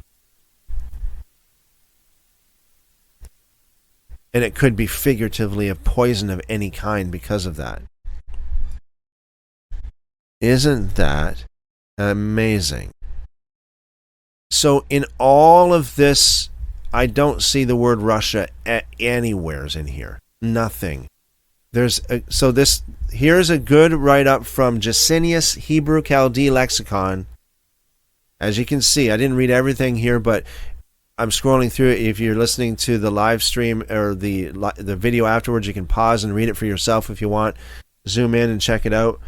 And it could be figuratively a poison of any kind because of that. Isn't that amazing? So in all of this, I don't see the word Russia anywheres in here. Nothing. Here's a good write-up from Jacinius Hebrew Chaldee Lexicon. As you can see, I didn't read everything here, but I'm scrolling through it. If you're listening to the live stream or the video afterwards, you can pause and read it for yourself if you want. Zoom in and check it out.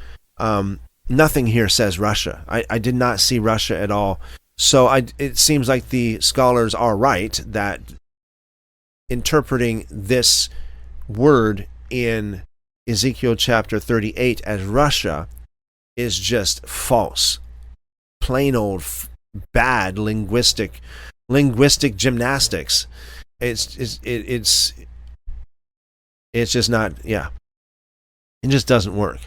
Nothing here says Russia. I did not see Russia at all. So it seems like the scholars are right that interpreting this word in Ezekiel chapter 38 as Russia is just false. Plain old bad linguistic gymnastics. It's just not, it just doesn't work.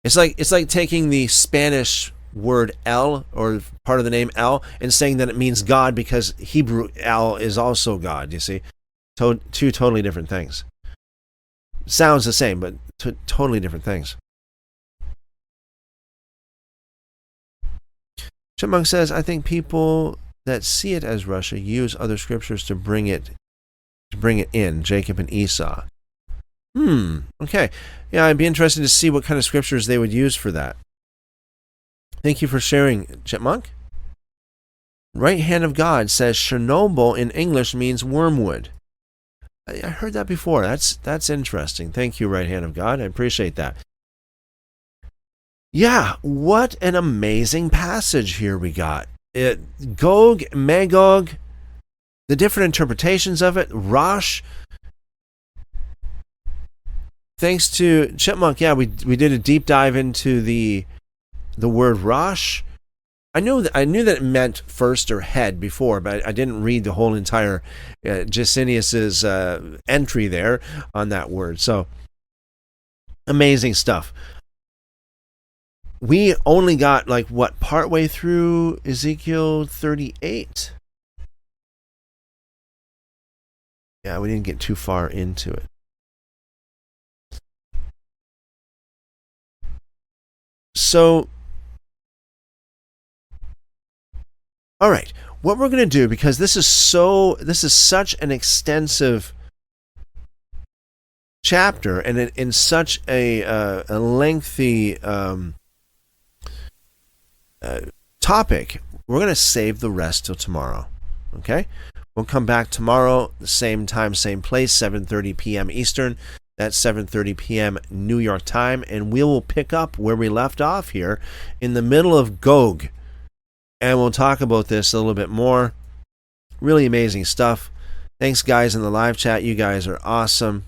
It's like taking the Spanish word El, or part of the name El, and saying that it means God because Hebrew El is also God, you see. Two totally different things. Sounds the same, but totally different things. Chipmunk says, I think people that see it as Russia use other scriptures to bring it in, Jacob and Esau. Okay. Yeah, I'd be interested to see what kind of scriptures they would use for that. Thank you for sharing, Chipmunk. Right hand of God says Chernobyl in English means wormwood. I heard that before. That's interesting. Thank you, right hand of God. I appreciate that. Yeah, what an amazing passage here we got. Gog, Magog, the different interpretations of it, Rosh. Thanks to Chipmunk, yeah, we did a deep dive into the word Rosh. I knew that it meant first or head before, but I didn't read the whole entire Gesenius's entry there on that word. So amazing stuff. We only got partway through Ezekiel 38. Yeah, we didn't get too far into it. So, all right, what we're going to do, because this is such an extensive chapter and in such a lengthy topic, we're going to save the rest till tomorrow. Okay? We'll come back tomorrow, the same time, same place, 7:30 p.m. Eastern. That's 7:30 p.m. New York time, and we will pick up where we left off here in the middle of Gog. And we'll talk about this a little bit more. Really amazing stuff. Thanks, guys, in the live chat. You guys are awesome.